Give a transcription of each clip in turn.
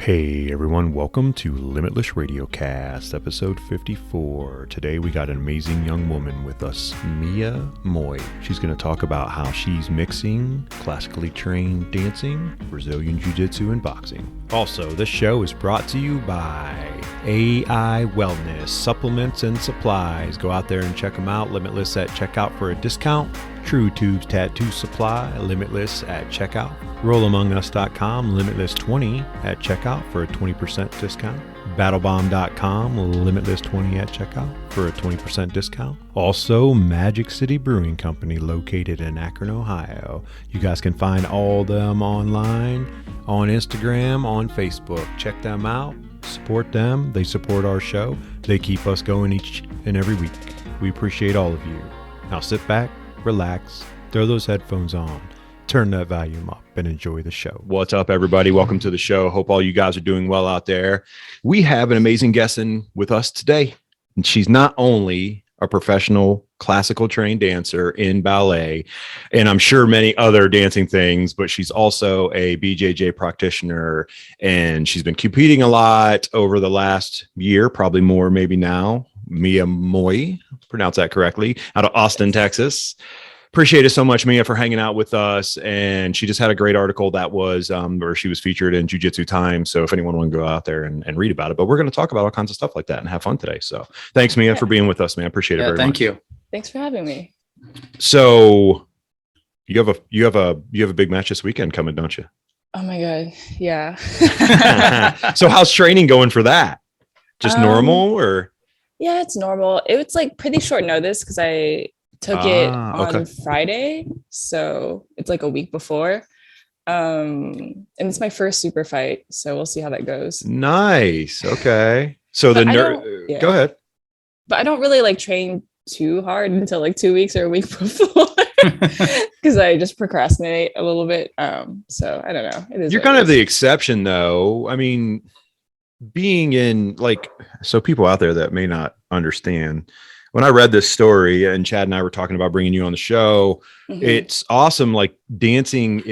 Hey everyone, welcome to Limitless Radiocast, episode 54. Today we got an amazing young woman with us, Mia Moi. She's going to talk about how she's mixing classically trained dancing, Brazilian Jiu-Jitsu, and boxing. Also, this show is brought to you by AI Wellness, supplements and supplies. Go out there and check them out. Limitless at checkout for a discount. True Tubes Tattoo Supply, Limitless at checkout. RollAmongUs.com, Limitless20 at checkout for a 20% discount. BattleBomb.com, Limitless20 at checkout for a 20% discount. Also, Magic City Brewing Company located in Akron, Ohio. You guys can find all them online, on Instagram, on Facebook. Check them out, support them. They support our show. They keep us going each and every week. We appreciate all of you. Now sit back, relax, throw those headphones on, turn that volume up, and enjoy the show. What's up, everybody? Welcome to the show. Hope all you guys are doing well out there. We have an amazing guest in with us today. And she's not only a professional classical trained dancer in ballet, and I'm sure many other dancing things, but she's also a BJJ practitioner, and she's been competing a lot over the last year, probably more maybe now. Mia Moi, pronounce that correctly, out of Austin, Texas. Appreciate it so much, Mia, for hanging out with us. And she just had a great article that was where she was featured in Jiu-Jitsu Times. So if anyone want to go out there and read about it, but we're going to talk about all kinds of stuff like that and have fun today. So thanks, Mia, for being with us, man. Appreciate it very much. Thank you. Thanks for having me. So you have a big match this weekend coming, don't you? Oh my God. Yeah. So how's training going for that? Just normal or? Yeah, it's normal. It was like pretty short notice because I took it on Friday. So it's like a week before. And it's my first super fight. So we'll see how that goes. Nice. Okay. So go ahead. But I don't really like train too hard until like 2 weeks or a week before because I just procrastinate a little bit. So I don't know. You're kind of the exception though. I mean, being in so people out there that may not understand, when I read this story and Chad and I were talking about bringing you on the show, it's awesome. Like dancing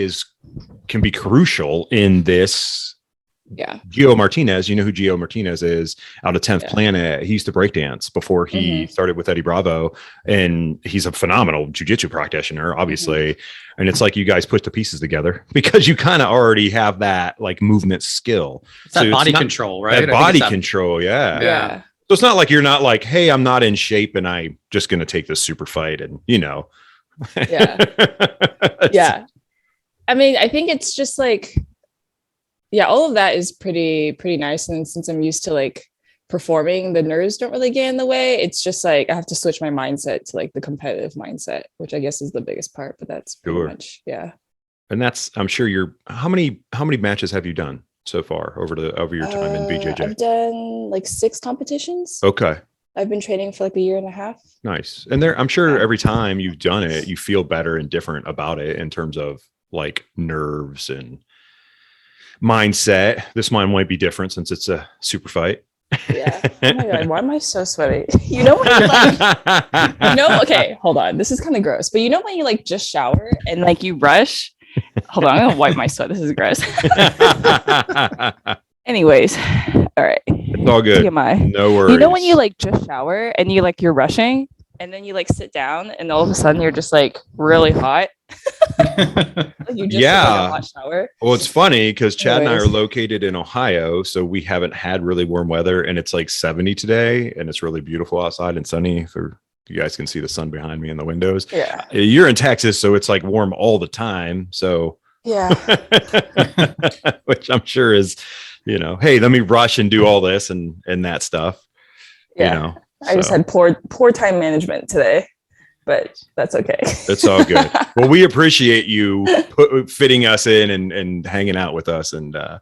can be crucial in this. Yeah. Gio Martinez, you know who Gio Martinez is, out of 10th Planet. He used to breakdance before he started with Eddie Bravo, and he's a phenomenal jiu-jitsu practitioner, obviously. And it's like you guys put the pieces together because you kind of already have that like movement skill. It's that body control, right? That body control, yeah. So it's not like you're not like, hey, I'm not in shape and I'm just going to take this super fight and, Yeah. Yeah. I mean, I think it's just like, all of that is pretty nice. And since I'm used to like performing, the nerves don't really get in the way. It's just like I have to switch my mindset to like the competitive mindset, which I guess is the biggest part, but that's pretty much, yeah. And that's, I'm sure how many matches have you done so far over your time in BJJ? I've done like 6 competitions. Okay. I've been training for like a year and a half. Nice. And I'm sure every time you've done it, you feel better and different about it in terms of like nerves and mindset. This one might be different since it's a super fight. Yeah. Oh my God, why am I so sweaty? You know when you like, okay, hold on. This is kind of gross, but you know when you like just shower and like you rush? Hold on, I'm gonna wipe my sweat. This is gross. Anyways, all right. It's all good. TMI. No worries. You know when you like just shower and you're rushing and then you like sit down and all of a sudden you're just like really hot. You just took, like, a hot shower. Well, it's funny because Chad and I are located in Ohio, so we haven't had really warm weather, and it's like 70 today, and it's really beautiful outside and sunny. You guys can see the sun behind me in the windows. Yeah, you're in Texas, so it's like warm all the time. So yeah, which I'm sure is, hey, let me rush and do all this and that stuff. Yeah, I just had poor time management today. But that's okay. It's all good. Well, we appreciate you fitting us in and hanging out with us. And I'm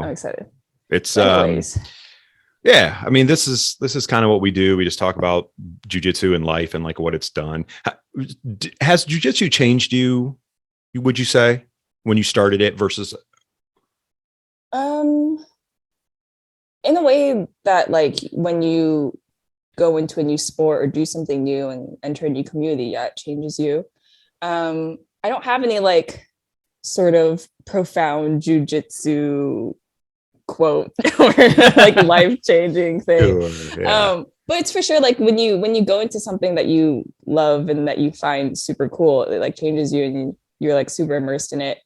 excited. It's yeah. I mean, this is kind of what we do. We just talk about jiu-jitsu and life and like what it's done. Has jiu-jitsu changed you? Would you say when you started it versus? In a way that like when you go into a new sport or do something new and enter a new community, it changes you. I don't have any like sort of profound jiu-jitsu quote or like life-changing thing. Sure, yeah. But it's for sure like when you go into something that you love and that you find super cool, it like changes you and you're like super immersed in it.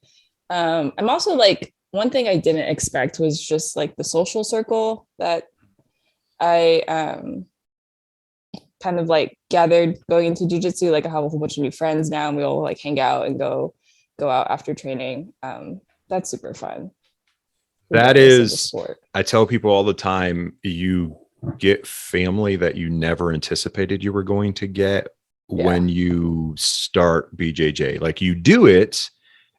I'm also like, one thing I didn't expect was just like the social circle that I kind of like gathered going into jiu-jitsu. Like I have a whole bunch of new friends now and we all like hang out and go out after training. That's super fun. That is, I tell people all the time, you get family that you never anticipated you were going to get when you start BJJ. Like you do it,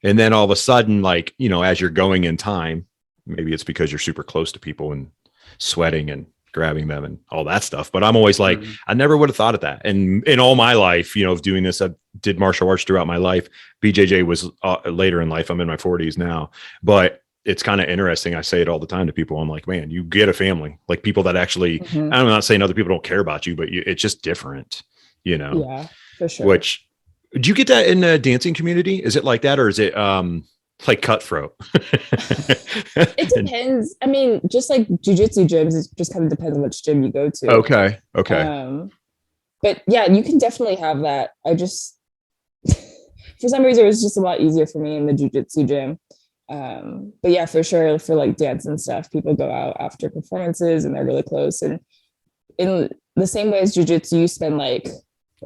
and then all of a sudden, like, you know, as you're going in time, maybe it's because you're super close to people and sweating and grabbing them and all that stuff. But I'm always like, I never would have thought of that. And in all my life, you know, of doing this, I did martial arts throughout my life. BJJ was later in life. I'm in my 40s now, but it's kind of interesting. I say it all the time to people. I'm like, man, you get a family, like people that actually, I'm not saying other people don't care about you, but it's just different, you know? Yeah, for sure. Which, do you get that in the dancing community? Is it like that? Or is it like cutthroat? It depends. I mean, just like jiu-jitsu gyms, it just kind of depends on which gym you go to. Okay. But yeah, you can definitely have that. I just, for some reason, it was just a lot easier for me in the jiu-jitsu gym. But yeah, for sure, for like dance and stuff, people go out after performances and they're really close. And in the same way as jiu-jitsu, you spend like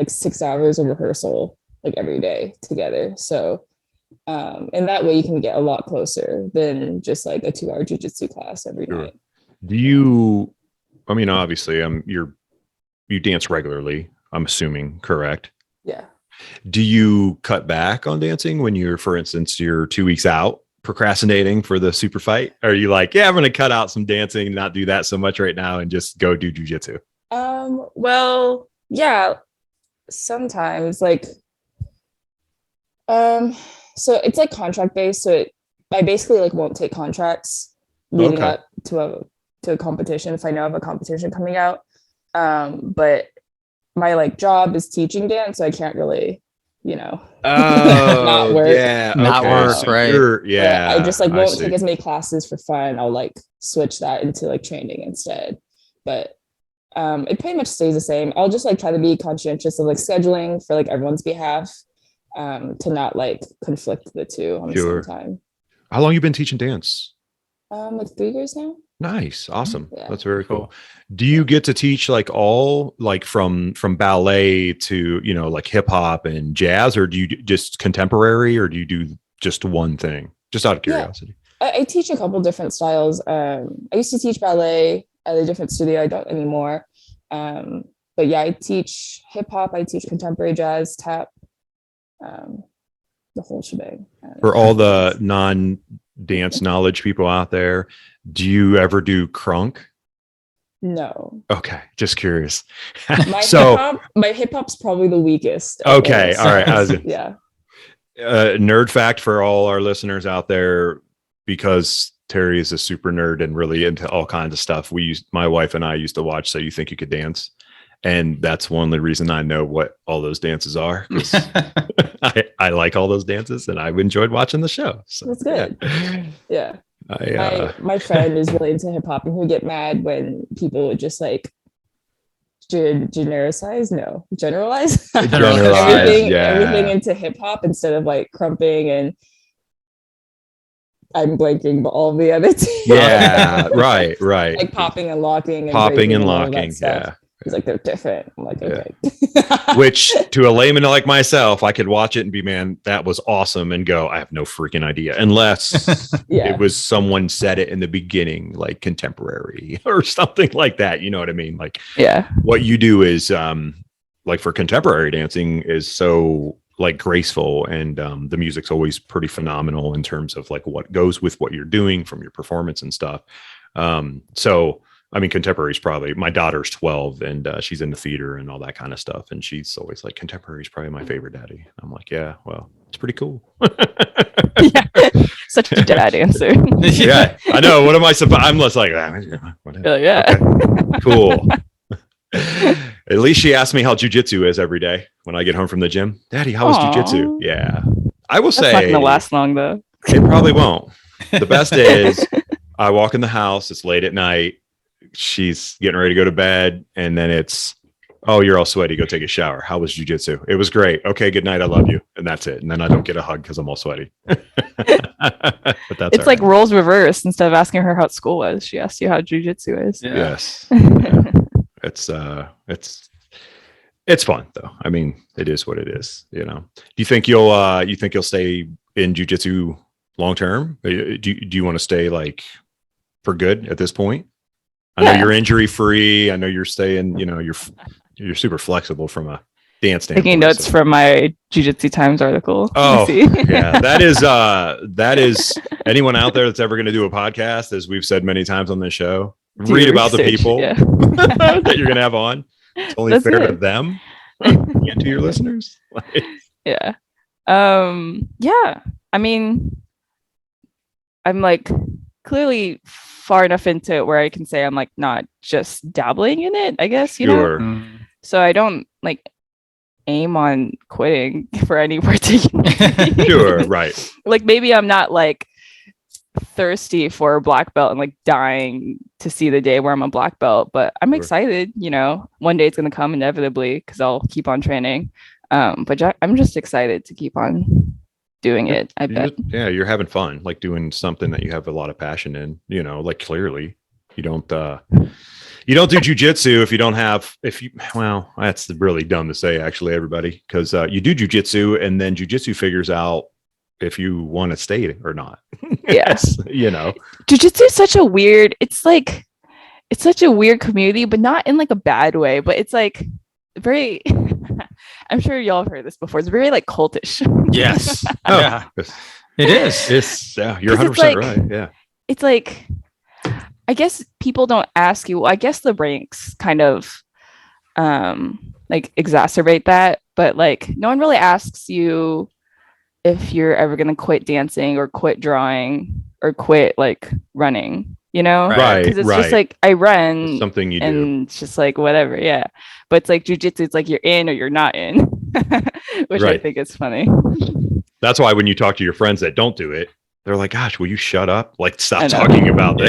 6 hours of rehearsal like every day together. So in that way you can get a lot closer than just like a 2-hour jiu-jitsu class every night. Do you, I mean, obviously you dance regularly, I'm assuming, correct? Yeah. Do you cut back on dancing when you're, for instance, you're 2 weeks out procrastinating for the super fight? Or are you like, yeah, I'm going to cut out some dancing and not do that so much right now and just go do jiu-jitsu? Well, yeah, sometimes like, so it's like contract based. So I basically like won't take contracts leading up to a competition if I know of a competition coming out. But my like job is teaching dance, so I can't really, you know, not work. Yeah, not work, so right? I just like won't take as many classes for fun. I'll like switch that into like training instead. But it pretty much stays the same. I'll just like try to be conscientious of like scheduling for like everyone's behalf, to not like conflict the two on the same time. How long you been teaching dance? Like 3 years now. Nice. Awesome. Yeah. That's very cool. Do you get to teach like all like from ballet to, you know, like hip hop and jazz, or do you just contemporary, or do you do just one thing? Just out of curiosity. Yeah. I teach a couple different styles. I used to teach ballet at a different studio. I don't anymore. But yeah, I teach hip hop. I teach contemporary jazz, tap, the whole shebang. For all the non-dance knowledge people out there, do you ever do crunk? No. Okay, just curious. My hip hop's probably the weakest. Okay, all right. Yeah. Nerd fact for all our listeners out there, because Terry is a super nerd and really into all kinds of stuff. My wife and I used to watch So You Think You Could Dance. And that's one of the reason I know what all those dances are. I like all those dances and I've enjoyed watching the show. So that's good. Yeah. My friend is really into hip hop and he'll get mad when people would just like generalize everything into hip hop instead of like crumping and I'm blanking, but all the other two. Yeah, right. Like popping and locking. Yeah. He's like, they're different. I'm like, okay. Which to a layman like myself, I could watch it and be, man, that was awesome, and go, I have no freaking idea. Unless it was someone said it in the beginning, like contemporary or something like that. You know what I mean? Like, what you do is like for contemporary dancing is so like graceful, and the music's always pretty phenomenal in terms of like what goes with what you're doing from your performance and stuff. So I mean, contemporary is probably, my daughter's 12 and she's into theater and all that kind of stuff. And she's always like, contemporary is probably my favorite, Daddy. I'm like, yeah, well, it's pretty cool. Yeah, such a dad answer. Yeah, I know. What am I supposed? I'm just like, whatever. Yeah. Okay, cool. At least she asks me how jiu-jitsu is every day when I get home from the gym. Daddy, how was jiu-jitsu? Yeah, I will say. That's not gonna last long though. It probably won't. The best is I walk in the house, it's late at night, she's getting ready to go to bed, and then it's, oh, you're all sweaty, go take a shower. How was jiu-jitsu? It was great. Okay, good night, I love you. And that's it. And then I don't get a hug because I'm all sweaty. But that's it's like roles reversed. Instead of asking her how school was, she asked you how jiu-jitsu is. Yeah. Yes. Yeah. It's fun though. I mean, it is what it is, you know. Do you think you'll stay in jiu-jitsu long term? Do you want to stay like for good at this point? I know you're injury free. I know you're staying, you know, you're super flexible from a dance standpoint. Taking notes from my Jiu-Jitsu Times article. Oh, yeah. That is anyone out there that's ever going to do a podcast, as we've said many times on this show, read about the people that you're going to have on. It's only fair to them and to your listeners. Yeah. Yeah. I mean, I'm like clearly far enough into it where I can say I'm like not just dabbling in it, I guess, you know? So I don't like aim on quitting for any particular Sure, right. Like maybe I'm not like thirsty for a black belt and like dying to see the day where I'm a black belt, but I'm excited, you know, one day it's going to come inevitably because I'll keep on training. But I'm just excited to keep on doing it. I bet. Yeah, you're having fun, like doing something that you have a lot of passion in, you know, like clearly you don't do jiu-jitsu well, that's really dumb to say actually, everybody, because you do jiu-jitsu and then jiu-jitsu figures out if you want to stay or not. Yes. You know, jiu-jitsu is such a weird community, but not in like a bad way, but it's like very I'm sure y'all have heard this before. It's very like cultish. Yes. Yeah. It is. You're 100% right. Yeah. It's like, I guess people don't ask you. Well, I guess the ranks kind of like exacerbate that, but like no one really asks you if you're ever going to quit dancing or quit drawing or quit like running, you know? Right. Because it's just like I run. It's something you and do. it's just like whatever. Yeah. But it's like jiu-jitsu, it's like you're in or you're not in, which I think is funny. That's why when you talk to your friends that don't do it, they're like, gosh, will you shut up? Like, stop talking about it.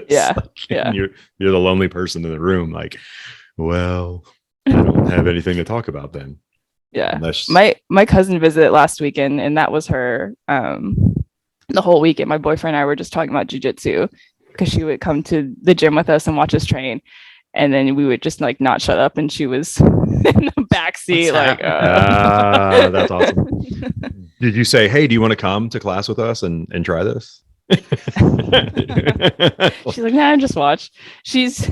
Yeah. Yeah. You're the lonely person in the room. Like, well, I don't have anything to talk about then. Yeah. My cousin visited last weekend, and that was her the whole weekend. My boyfriend and I were just talking about jiu-jitsu because she would come to the gym with us and watch us train. And then we would just like not shut up, and she was in the backseat like, that's awesome. Did you say, hey, do you want to come to class with us and try this? She's like, nah, just watch. She's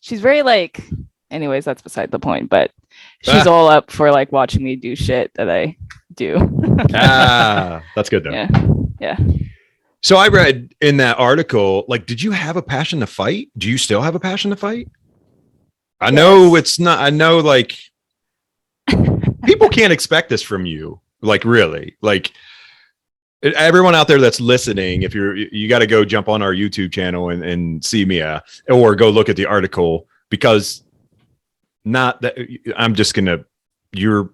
very like, anyways, that's beside the point, but she's all up for like watching me do shit that I do. That's good though. Yeah. So I read in that article, like, did you have a passion to fight? Do you still have a passion to fight? I know it's not, I know like people can't expect this from you. Like really, like everyone out there that's listening, if you got to go jump on our YouTube channel and see Mia, or go look at the article, because not that you're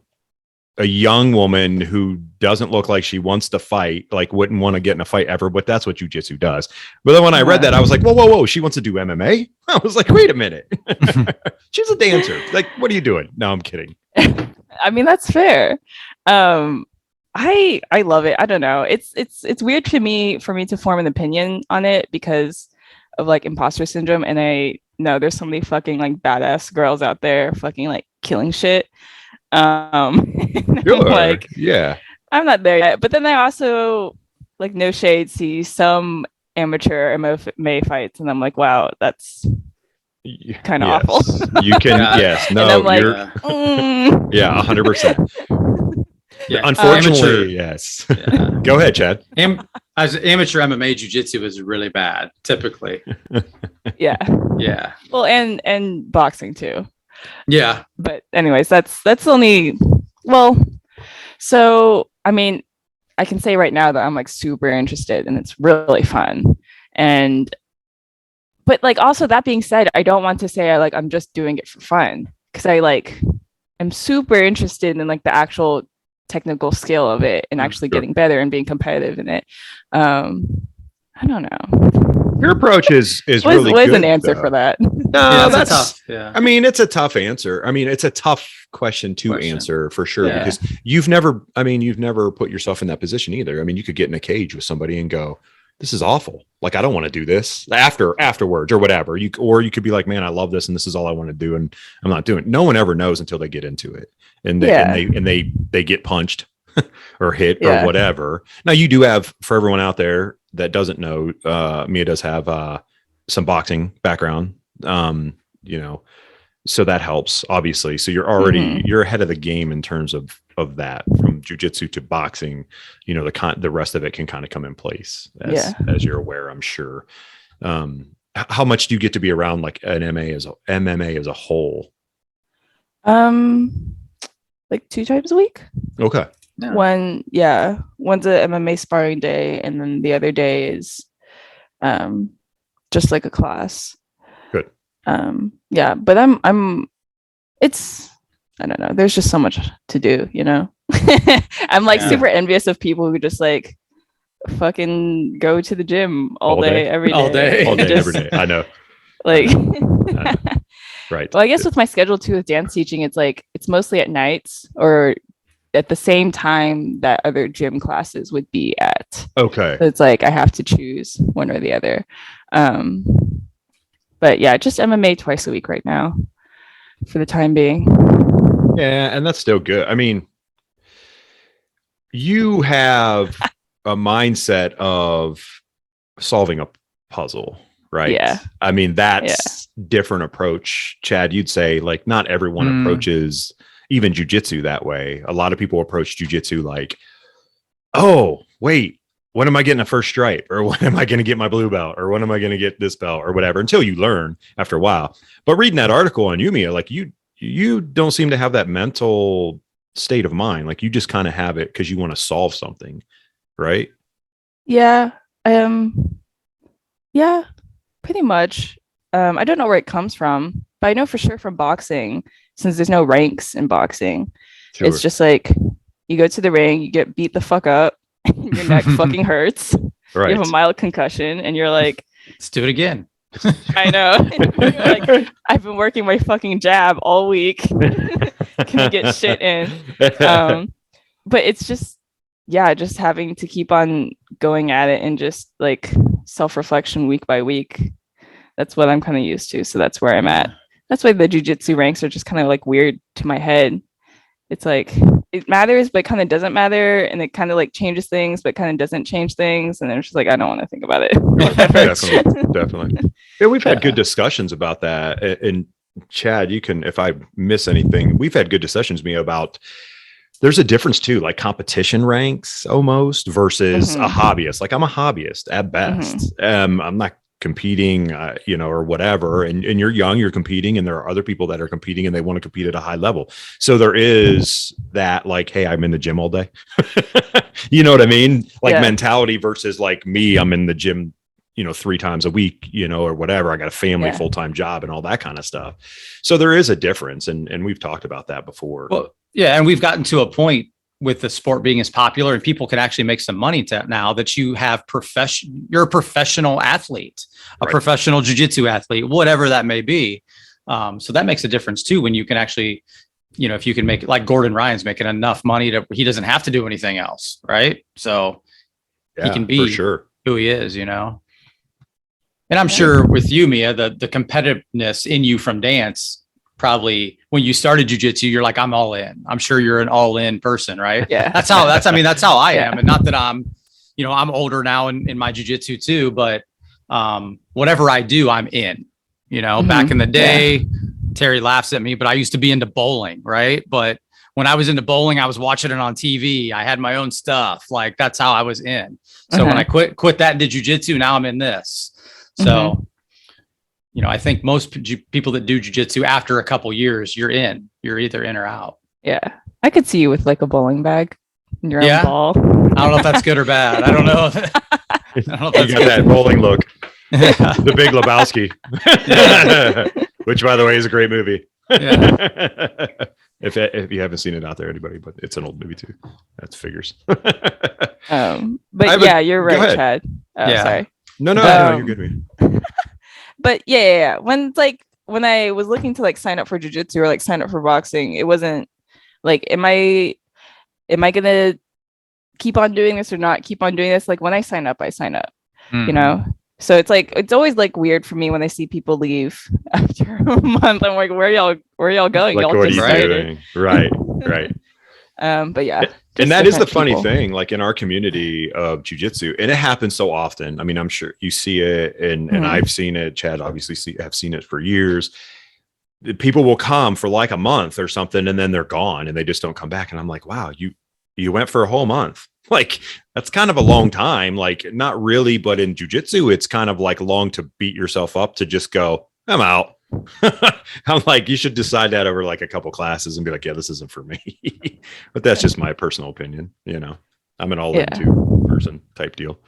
a young woman who doesn't look like she wants to fight, like wouldn't want to get in a fight ever, but that's what jiu-jitsu does. But then when I read that, I was like, whoa, she wants to do MMA? I was like, wait a minute. She's a dancer. Like, what are you doing? No, I'm kidding. I mean, that's fair. I love it. I don't know. It's weird for me to form an opinion on it because of like imposter syndrome. And I know there's so many fucking like badass girls out there fucking like killing shit. Sure. Like, yeah, I'm not there yet. But then I also, like, no shade, see some amateur MMA fights, and I'm like, wow, that's kind of awful. You can, yes, no, and I'm like, yeah, 100%. Yeah, unfortunately, yes. Yeah. Go ahead, Chad. As amateur MMA jiu-jitsu is really bad, typically. Yeah. Well, and boxing too. Yeah. But anyways, that's only, well, so I mean, I can say right now that I'm like super interested and it's really fun. But like also that being said, I don't want to say I'm just doing it for fun, because I'm super interested in like the actual technical skill of it and actually getting better and being competitive in it. I don't know. Your approach is really was good, an answer though. for that. No, that's tough. Yeah. I mean, it's a tough answer. I mean, it's a tough question to answer for sure, because you've never put yourself in that position either. I mean, you could get in a cage with somebody and go, this is awful. Like, I don't want to do this afterwards or whatever. Or you could be like, man, I love this and this is all I want to do, and I'm not doing it. No one ever knows until they get into it, and they get punched or hit or whatever. Now, you do have, for everyone out there that doesn't know, Mia does have some boxing background, so that helps, obviously. So you're already you're ahead of the game in terms of that. From jiu-jitsu to boxing, the rest of it can kind of come in place as you're aware, I'm sure. How much do you get to be around like an MMA as a whole? Like 2 times a week. Okay. Yeah. One's a MMA sparring day, and then the other day is just like a class. Good. But I don't know, there's just so much to do, I'm like super envious of people who just like fucking go to the gym all day every day every day. I know. Like right. Well, I guess with my schedule too with dance teaching, it's like it's mostly at nights or at the same time that other gym classes would be at. Okay. So it's like I have to choose one or the other. But yeah, just MMA twice a week right now for the time being. Yeah, and that's still good. I mean, you have a mindset of solving a puzzle, right? Yeah. I mean, that's different approach. Chad, you'd say like not everyone approaches even jiu-jitsu that way. A lot of people approach jiu-jitsu like, oh, wait, when am I getting a first stripe? Or when am I going to get my blue belt? Or when am I going to get this belt or whatever, until you learn after a while. But reading that article on Mia, like you don't seem to have that mental state of mind. Like you just kind of have it because you want to solve something, right? Yeah. Yeah, pretty much. I don't know where it comes from, but I know for sure from boxing, since there's no ranks in boxing, it's just like you go to the ring, you get beat the fuck up, your neck fucking hurts. Right. You have a mild concussion, and you're like, let's do it again. I know. Like, I've been working my fucking jab all week. Can I get shit in? But it's just having to keep on going at it and just like self-reflection week by week. That's what I'm kind of used to. So that's where I'm at. That's why the jiu-jitsu ranks are just kind of like weird to my head. It's like it matters, but kind of doesn't matter. And it kind of like changes things, but kind of doesn't change things. And then it's just like, I don't want to think about it. Definitely. Yeah, we've had good discussions about that. And Chad, you can, if I miss anything, we've had good discussions, Mia, about there's a difference too, like competition ranks almost versus a hobbyist. Like I'm a hobbyist at best. I'm not competing, or whatever. And you're young, you're competing, and there are other people that are competing and they want to compete at a high level. So there is that like, hey, I'm in the gym all day. You know what I mean? Like mentality versus like me, I'm in the gym, 3 times a week, or whatever. I got a family, full-time job and all that kind of stuff. So there is a difference. And we've talked about that before. Well, yeah. And we've gotten to a point with the sport being as popular and people can actually make some money now that you have you're a professional athlete, a professional jiu-jitsu athlete, whatever that may be. So that makes a difference too, when you can actually, if you can make it like Gordon Ryan's making enough money that he doesn't have to do anything else. Right. So he can be who he is, And I'm sure with you, Mia, the competitiveness in you from dance, probably when you started jiu-jitsu, you're like, I'm all in. I'm sure you're an all in person, right? Yeah. That's how I am. And not that I'm older now in my jiu-jitsu too, but whatever I do, I'm in, back in the day, Terry laughs at me, but I used to be into bowling. Right. But when I was into bowling, I was watching it on TV. I had my own stuff. Like that's how I was in. So when I quit that and did jiu-jitsu, now I'm in this. So, I think most people that do jiu-jitsu after a couple years, you're either in or out. Yeah. I could see you with like a bowling bag and your own ball. I don't know if that's good or bad. I don't know. You got that bowling look. The Big Lebowski, which by the way is a great movie. Yeah. If you haven't seen it out there, anybody, but it's an old movie too. That's figures. But you're right, Chad. Yeah. Sorry. No, you're good. But yeah. When I was looking to like sign up for jiu-jitsu or like sign up for boxing, it wasn't like, am I gonna keep on doing this or not keep on doing this? Like when I sign up, you know? So it's like, it's always like weird for me when I see people leave after a month. I'm like, where are y'all going? Like, y'all what are just you started. doing? Right. But yeah. And that is the funny people. thing, like in our community of jiu-jitsu, and it happens so often. I mean, I'm sure you see it, and I've seen it. Chad obviously have seen it for years. People will come for like a month or something, and then they're gone, and they just don't come back. And I'm like, wow, you went for a whole month. Like, that's kind of a long time. Like, not really, but in jiu-jitsu, it's kind of like long to beat yourself up to just go, I'm out. I'm like, you should decide that over like a couple classes and be like, yeah, this isn't for me. But that's just my personal opinion. You know, I'm an all-in person type deal.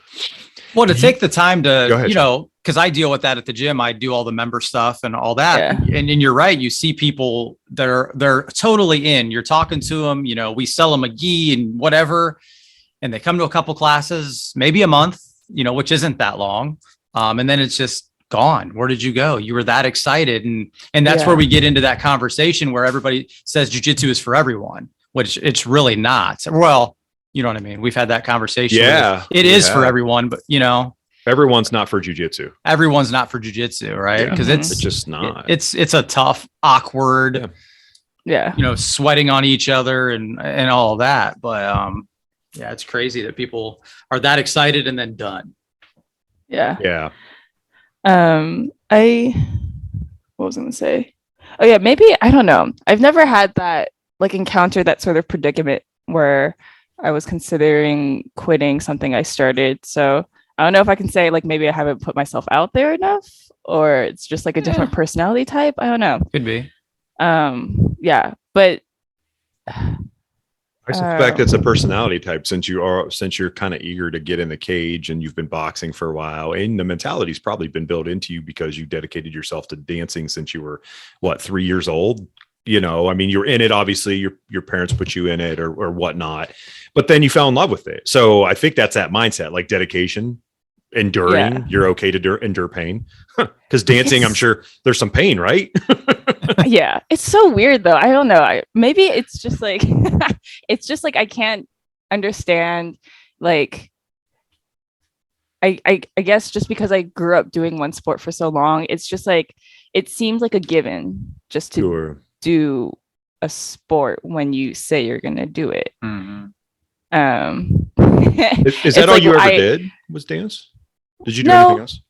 Well, to take the time to, Go ahead, you know, because I deal with that at the gym. I do all the member stuff and all that. Yeah. And you're right. You see people that they're totally in. You're talking to them, you know, we sell them a gi and whatever. And they come to a couple classes, maybe a month, you know, which isn't that long. And then it's just gone. Where did you go? You were that excited. And that's where we get into that conversation where everybody says jiu-jitsu is for everyone, which it's really not. Well, you know what I mean? We've had that conversation. Yeah, it is for everyone, but you know, everyone's not for jiu-jitsu. Everyone's not for jiu-jitsu, right? Because it's just not. It's a tough, awkward, you know, sweating on each other and all of that. But yeah, it's crazy that people are that excited and then done. Yeah. What was I gonna say? Oh yeah, maybe, I don't know. I've never had that like encounter that sort of predicament where I was considering quitting something I started. So I don't know if I can say like maybe I haven't put myself out there enough, or it's just like a different personality type. I don't know. Could be. Yeah, but I suspect it's a personality type since you're kind of eager to get in the cage and you've been boxing for a while, and the mentality's probably been built into you because you dedicated yourself to dancing since you were 3 years old. You know, I mean, you're in it, obviously your parents put you in it or whatnot, but then you fell in love with it. So I think that's that mindset, like dedication, enduring. You're okay to endure pain because dancing, I'm sure there's some pain, right? Yeah, it's so weird though. I don't know. Maybe it's just like it's just like I can't understand. Like I guess just because I grew up doing one sport for so long, it's just like it seems like a given just to do a sport when you say you're gonna do it. Mm-hmm. Is that all you ever did was dance? Did you do anything else?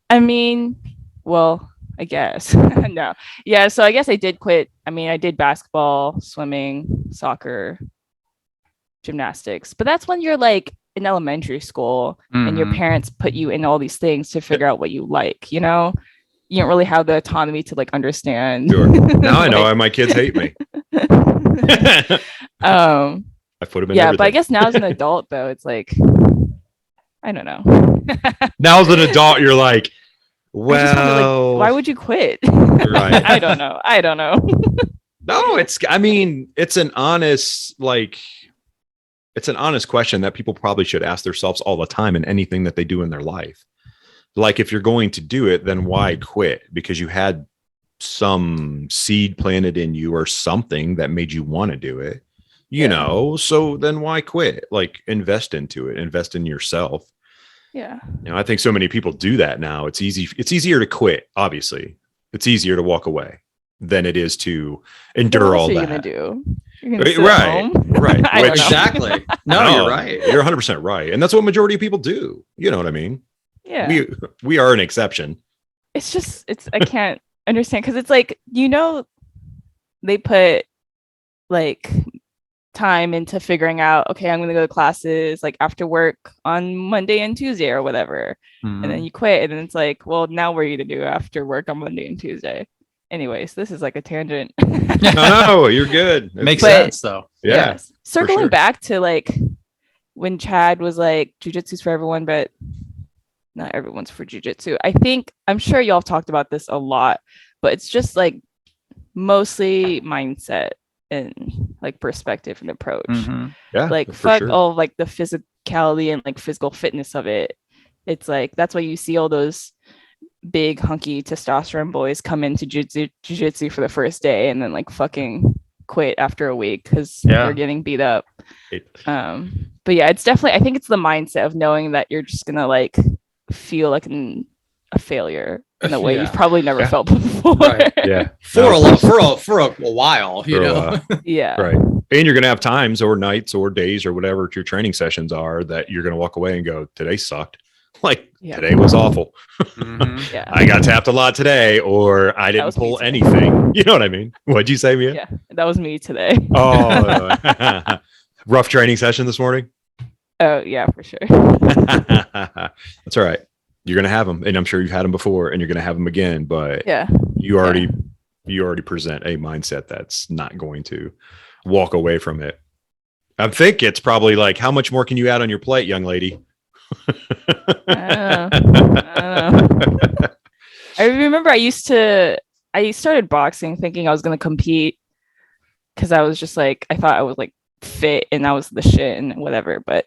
I mean, well, I guess. No. Yeah, so I guess I did quit. I mean, I did basketball, swimming, soccer, gymnastics. But that's when you're like in elementary school and your parents put you in all these things to figure out what you like, you know? You don't really have the autonomy to like understand. Sure. Now I know why my kids hate me. I put them in everything. But I guess now as an adult though, it's like I don't know. Now as an adult, you're like, well, why would you quit? Right. I don't know. No, it's an honest question that people probably should ask themselves all the time in anything that they do in their life. Like, if you're going to do it, then why quit? Because you had some seed planted in you or something that made you want to do it, you know, so then why quit? Like, invest into it, invest in yourself. Yeah. You know, I think so many people do that now. It's easier to quit. Obviously it's easier to walk away than it is to endure all that. What are you gonna do? You're gonna sit Right. at home? Right. Exactly. No, you're right. You're 100% right. And that's what majority of people do. You know what I mean? Yeah. We are an exception. It's just, I can't understand. Cause it's like, you know, they put like time into figuring out, okay, I'm going to go to classes like after work on Monday and Tuesday or whatever. And then you quit. And then it's like, well, now what are you going to do after work on Monday and Tuesday? Anywais, this is like a tangent. No, you're good. Makes sense though. Yeah. Yes. Circling back to like when Chad was like, jiu-jitsu's for everyone, but not everyone's for jiu-jitsu. I'm sure y'all have talked about this a lot, but it's just like mostly mindset and like perspective and approach. Yeah, like fuck all like the physicality and like physical fitness of it. it's like that's why you see all those big hunky testosterone boys come into jiu-jitsu for the first day and then like fucking quit after a week because they're getting beat up. But yeah, it's definitely, I think it's the mindset of knowing that you're just gonna like feel like a failure in a way you've probably never felt before. Right. Yeah. For a while, you know. Yeah. Right. And you're going to have times or nights or days or whatever your training sessions are that you're going to walk away and go, today sucked. Like today was awful. Yeah. I got tapped a lot today, or I didn't pull anything. You know what I mean? What'd you say, Mia? Yeah, that was me today. Oh, rough training session this morning. Oh yeah, for sure. That's all right. You're going to have them, and I'm sure you've had them before, and you're going to have them again. But you already present a mindset that's not going to walk away from it. I think it's probably like, how much more can you add on your plate, young lady? I don't know. I remember I started boxing thinking I was going to compete because I was just like, I thought I was like fit and I was the shit and whatever. But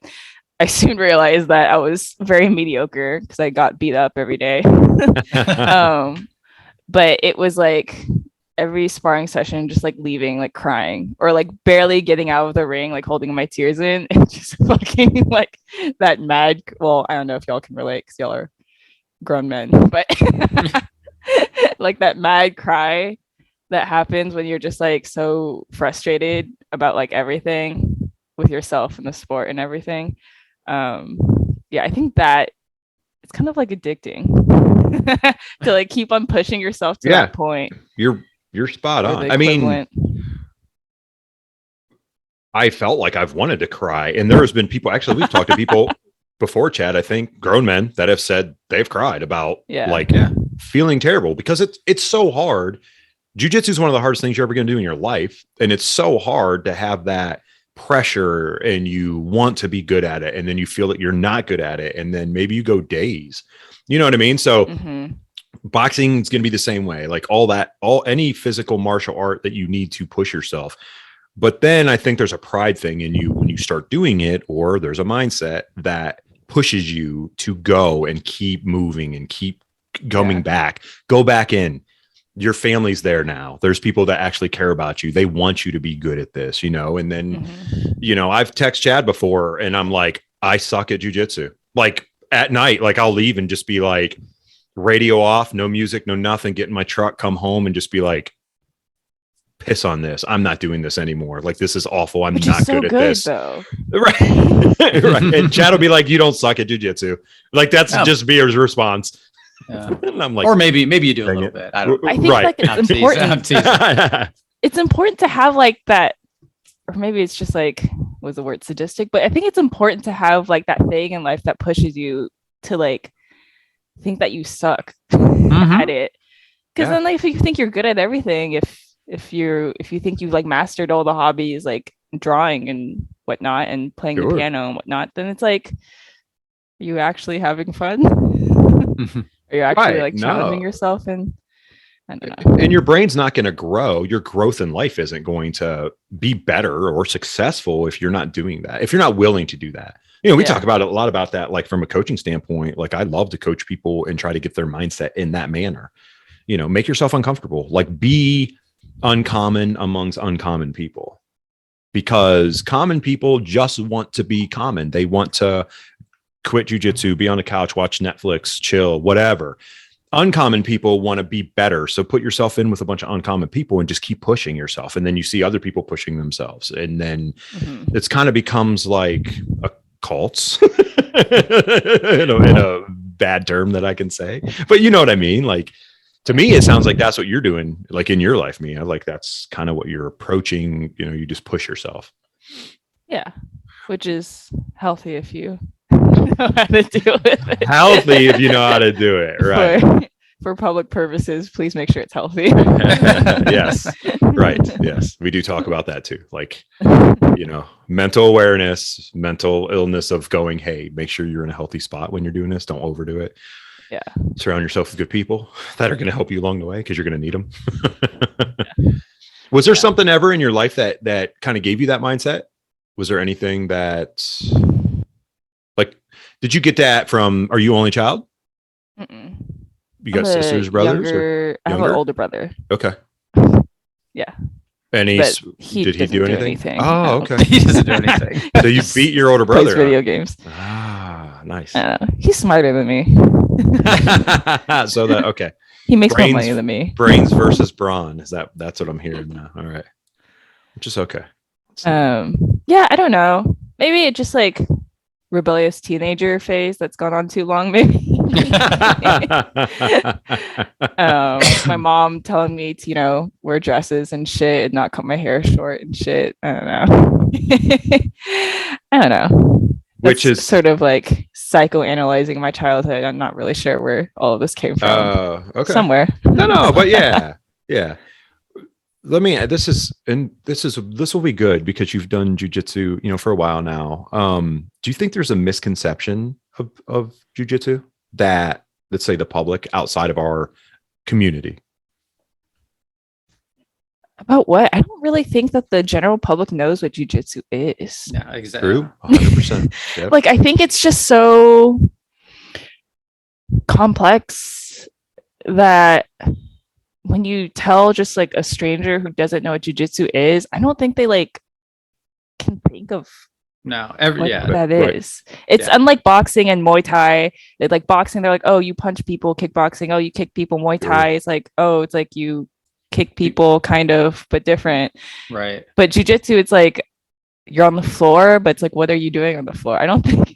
I soon realized that I was very mediocre because I got beat up every day. But it was like every sparring session, just like leaving, like crying or like barely getting out of the ring, like holding my tears in and just fucking like that mad. Well, I don't know if y'all can relate because y'all are grown men, but like that mad cry that happens when you're just like so frustrated about like everything with yourself and the sport and everything. I think that it's kind of like addicting to like keep on pushing yourself to that point. You're spot on. I mean, I felt like I've wanted to cry, and there has been people, actually we've talked to people before, Chad, I think grown men that have said they've cried about feeling terrible because it's so hard. Jiu-jitsu is one of the hardest things you're ever going to do in your life. And it's so hard to have that pressure and you want to be good at it. And then you feel that you're not good at it. And then maybe you go days, you know what I mean? So boxing is going to be the same way, like any physical martial art that you need to push yourself. But then I think there's a pride thing in you when you start doing it, or there's a mindset that pushes you to go and keep moving and keep coming back, go back in. Your family's there now. There's people that actually care about you. They want you to be good at this, you know? And then, you know, I've texted Chad before and I'm like, I suck at jiu-jitsu. Like at night, like I'll leave and just be like radio off, no music, no nothing, get in my truck, come home and just be like, piss on this. I'm not doing this anymore. Like, this is awful. I'm not good at this. Though. Right. Right. And Chad will be like, you don't suck at jiu-jitsu. Like that's just Mia's response. Yeah. And I'm like, or maybe you do a little bit. I think like it's important. It's important to have like that, or maybe it's just like, was the word sadistic? But I think it's important to have like that thing in life that pushes you to like think that you suck at it. Because then like, if you think you're good at everything, if you think you've like mastered all the hobbies like drawing and whatnot and playing the piano and whatnot, then it's like, are you actually having fun? Are you actually like challenging yourself? And I don't know. And your brain's not going to grow. Your growth in life isn't going to be better or successful if you're not doing that. If you're not willing to do that. You know, we talk about a lot about that, like from a coaching standpoint. Like I love to coach people and try to get their mindset in that manner. You know, make yourself uncomfortable. Like be uncommon amongst uncommon people, because common people just want to be common. They want to quit jiu-jitsu, be on the couch, watch Netflix, chill, whatever. Uncommon people want to be better. So put yourself in with a bunch of uncommon people and just keep pushing yourself. And then you see other people pushing themselves. And then it's kind of becomes like a cult in a bad term that I can say, but you know what I mean? Like, to me, it sounds like that's what you're doing, like in your life, Mia. Like that's kind of what you're approaching. You know, you just push yourself. Yeah, which is healthy if you know how to do it. Healthy if you know how to do it, right? For public purposes, please make sure it's healthy. Yes, right. Yes, we do talk about that too. Like, you know, mental awareness, mental illness of going, hey, make sure you're in a healthy spot when you're doing this. Don't overdo it. Yeah. Surround yourself with good people that are going to help you along the way, because you're going to need them. Was there something ever in your life that kind of gave you that mindset? Was there anything that, like, Did you get that from? Are you only child? Mm-mm. You got I'm a sisters, brothers, or I have an younger? older brother. Okay. Yeah. And But did he doesn't do anything? Oh, No. okay. He doesn't do anything. So you beat your older Plays brother? video games. Ah, nice. I don't know. He's smarter than me. So that okay. He makes more money than me. Brains versus brawn. That's what I'm hearing now. All right. Which is okay. Yeah, I don't know. Maybe it just like rebellious teenager phase that's gone on too long, maybe. My mom telling me to, wear dresses and shit and not cut my hair short and shit. I don't know. I don't know. Which That's is sort of like psychoanalyzing my childhood. I'm not really sure where all of this came from. Okay. Somewhere. No, but yeah. This will be good because you've done jujitsu, for a while now. Do you think there's a misconception of jujitsu that, let's say, the public outside of our community? About what? I don't really think that the general public knows what jiu-jitsu is. Yeah, exactly. True. 100%. Yep. Like, I think it's just so complex that when you tell just like a stranger who doesn't know what jiu-jitsu is, I don't think they like can think of No, that is. It's unlike boxing and Muay Thai. It's like boxing, they're like, oh, you punch people. Kickboxing, oh, you kick people. Muay Thai, it's like, oh, it's like you kick people, kind of, but different. Right. But jiu-jitsu, it's like you're on the floor, but it's like, what are you doing on the floor? I don't think.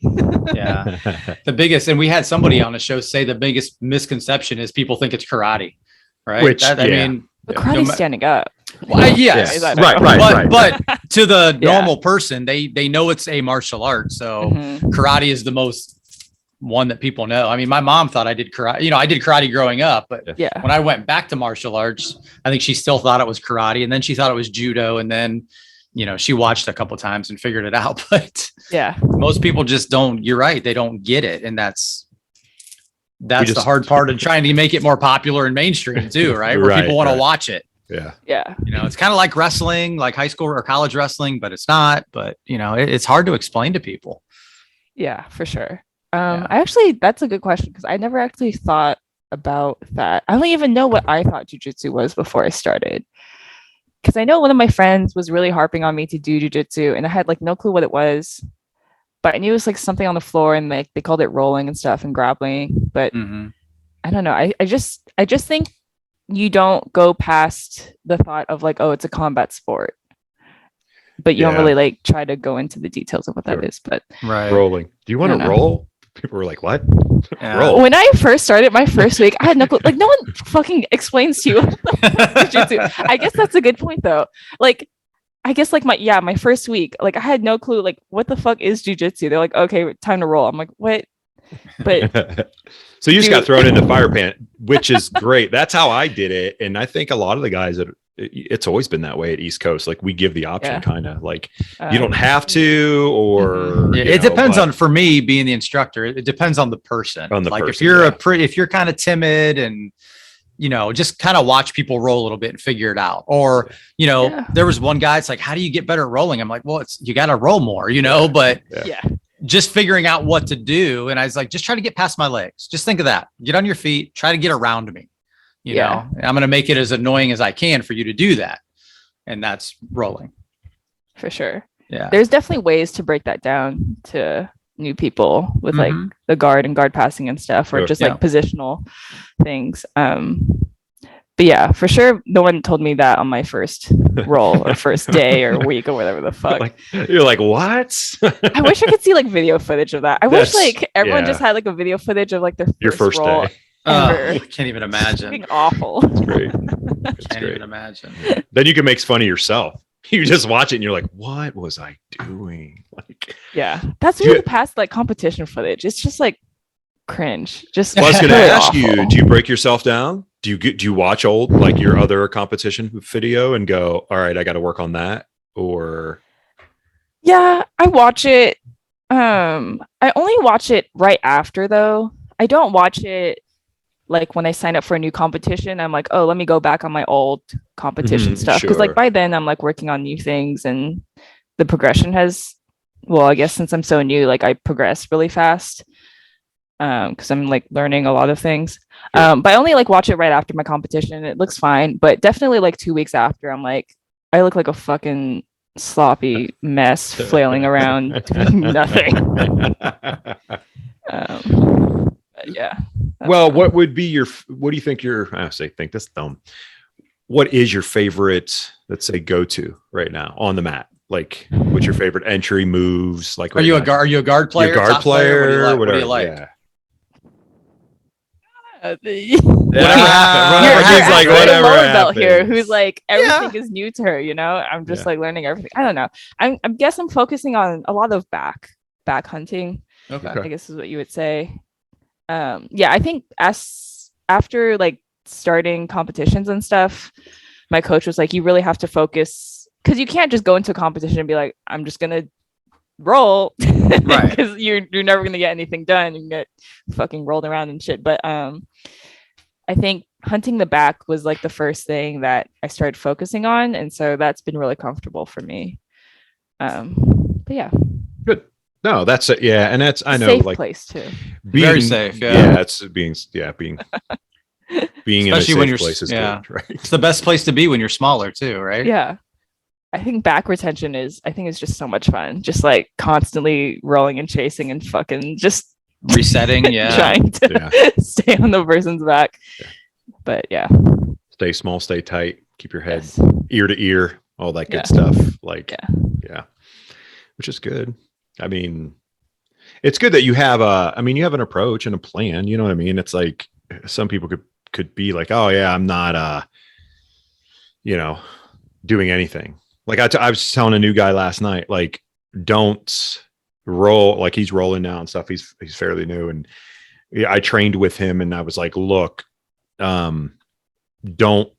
Yeah. The biggest, and we had somebody on the show say the biggest misconception is people think it's karate. Right. Which, I mean, but karate's standing up. Well, yes. Right. But to the normal person, they know it's a martial art. So karate is the most one that people know. I mean, my mom thought I did karate. I did karate growing up, but when I went back to martial arts, I think she still thought it was karate, and then she thought it was judo, and then she watched a couple times and figured it out. But most people just don't. You're right; they don't get it, and that's the hard part of trying to make it more popular and mainstream too, right? Where people want to watch it. Yeah. It's kind of like wrestling, like high school or college wrestling, but it's not. But it's hard to explain to people. Yeah, for sure. That's a good question because I never actually thought about that. I don't even know what I thought jiu-jitsu was before I started. Because I know one of my friends was really harping on me to do jiu-jitsu, and I had like no clue what it was. But I knew it was like something on the floor, and like they called it rolling and stuff and grappling. But I don't know. I just think you don't go past the thought of like, oh, it's a combat sport. But you don't really like try to go into the details of what that is. But rolling. Do you want to roll? People were like, what? Roll. When I first started my first week, I had no clue. Like, no one fucking explains to you jiu-jitsu. I guess that's a good point though. Like, I guess like my first week, like I had no clue, like what the fuck is jiu-jitsu? They're like, okay, time to roll. I'm like, what? But so you just got thrown into fire pan, which is great. That's how I did it. And I think a lot of the guys it's always been that way at East Coast. Like we give the option kind of like you don't have to, or it depends on, for me being the instructor, it depends on the person. If you're if you're kind of timid and just kind of watch people roll a little bit and figure it out. Or, there was one guy, it's like, how do you get better at rolling? I'm like, well, you got to roll more, but just figuring out what to do. And I was like, just try to get past my legs. Just think of that. Get on your feet, try to get around me. I'm going to make it as annoying as I can for you to do that. And that's rolling. For sure. Yeah. There's definitely ways to break that down to new people with like the guard and guard passing and stuff, or just like positional things. But yeah, for sure, no one told me that on my first roll or first day or week or whatever the fuck. You're like, what? I wish I could see like video footage of that. I wish like everyone just had like a video footage of like their first roll. Day. I can't even imagine. It's awful. It's great. Can't even imagine. Then you can make fun of yourself. You just watch it and you're like, what was I doing? Like, that's really past like competition footage. It's just like cringe. Just I was going to ask you, do you break yourself down? Do you watch old, like your other competition video and go, all right, I got to work on that? Or I watch it. I only watch it right after though. I don't watch it like when I sign up for a new competition. I'm like, oh, let me go back on my old competition stuff. Because like by then I'm like working on new things, and the progression has, well, I guess since I'm so new, like I progress really fast. because I'm like learning a lot of things. But I only like watch it right after my competition. It looks fine, but definitely like 2 weeks after, I'm like, I look like a fucking sloppy mess flailing around doing nothing. But yeah. Well, what would be what do you think think that's dumb. What is your favorite, let's say, go-to right now on the mat? Like, what's your favorite entry moves? Like, are you a guard player? You're a guard player? What do you like? Yeah. Whatever like whatever belt here, who's like everything is new to her. You know, I'm just like learning everything. I don't know. I guess I'm focusing on a lot of back hunting. Okay. I guess is what you would say. I think after like starting competitions and stuff, my coach was like, you really have to focus, because you can't just go into a competition and be like, I'm just gonna roll, right? Because you're never gonna get anything done. You can get fucking rolled around and shit. But I think hunting the back was like the first thing that I started focusing on, and so that's been really comfortable for me. But yeah, good. No, that's it. Yeah, and that's I know safe like place too. Very safe. Yeah, it's being especially in a safe when you're place is good, right? It's the best place to be when you're smaller too, right? Yeah. I think back retention is just so much fun. Just like constantly rolling and chasing and fucking just resetting, trying to stay on the person's back. Yeah. But yeah. Stay small, stay tight, keep your head ear to ear, all that good stuff. Like which is good. I mean, it's good that you have you have an approach and a plan, you know what I mean? It's like some people could be like, oh yeah, I'm not doing anything. Like I was telling a new guy last night, like, don't roll, like he's rolling now and stuff. He's fairly new. And I trained with him and I was like, look, don't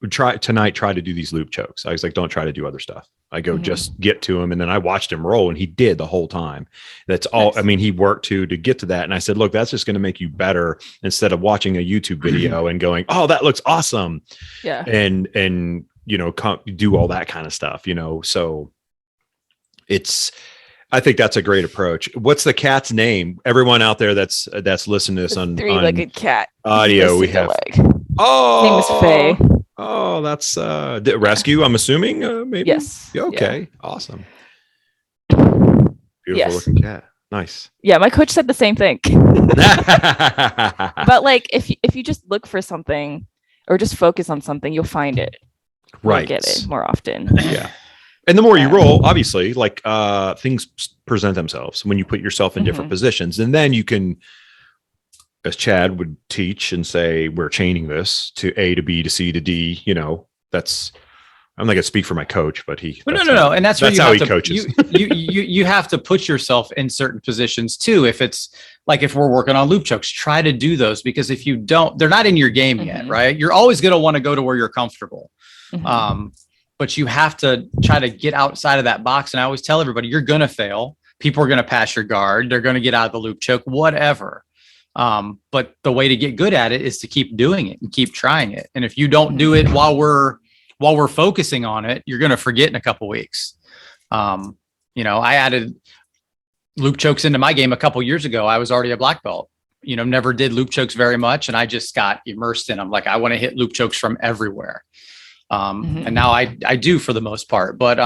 try to do these loop chokes. I was like, don't try to do other stuff. I go, just get to him. And then I watched him roll and he did the whole time. That's all. Nice. I mean, he worked to get to that. And I said, look, that's just going to make you better instead of watching a YouTube video and going, oh, that looks awesome. Yeah. And do all that kind of stuff, so I think that's a great approach. What's the cat's name? Everyone out there that's listening to this on three-legged cat audio, we have his name is Faye. Oh, that's rescue, I'm assuming. Maybe. Yes. Okay. Awesome. Beautiful looking cat. Nice. Yeah, my coach said the same thing. But like if you just look for something or just focus on something, you'll find it. Right. You'll get it more often. Yeah. And the more you roll, obviously, like things present themselves when you put yourself in different positions. And then you can, as Chad would teach and say, we're chaining this to A to B to C to D, that's, I'm not going to speak for my coach, but no. And that's how he coaches. You have to put yourself in certain positions too. If it's like, if we're working on loop chokes, try to do those, because if you don't, they're not in your game yet, right? You're always going to want to go to where you're comfortable. But you have to try to get outside of that box. And I always tell everybody, you're going to fail. People are going to pass your guard. They're going to get out of the loop choke, whatever. But the way to get good at it is to keep doing it and keep trying it. And if you don't do it while we're focusing on it, you're going to forget in a couple weeks. I added loop chokes into my game a couple years ago. I was already a black belt, never did loop chokes very much. And I just got immersed in them. Like, I want to hit loop chokes from everywhere. And now I do for the most part, but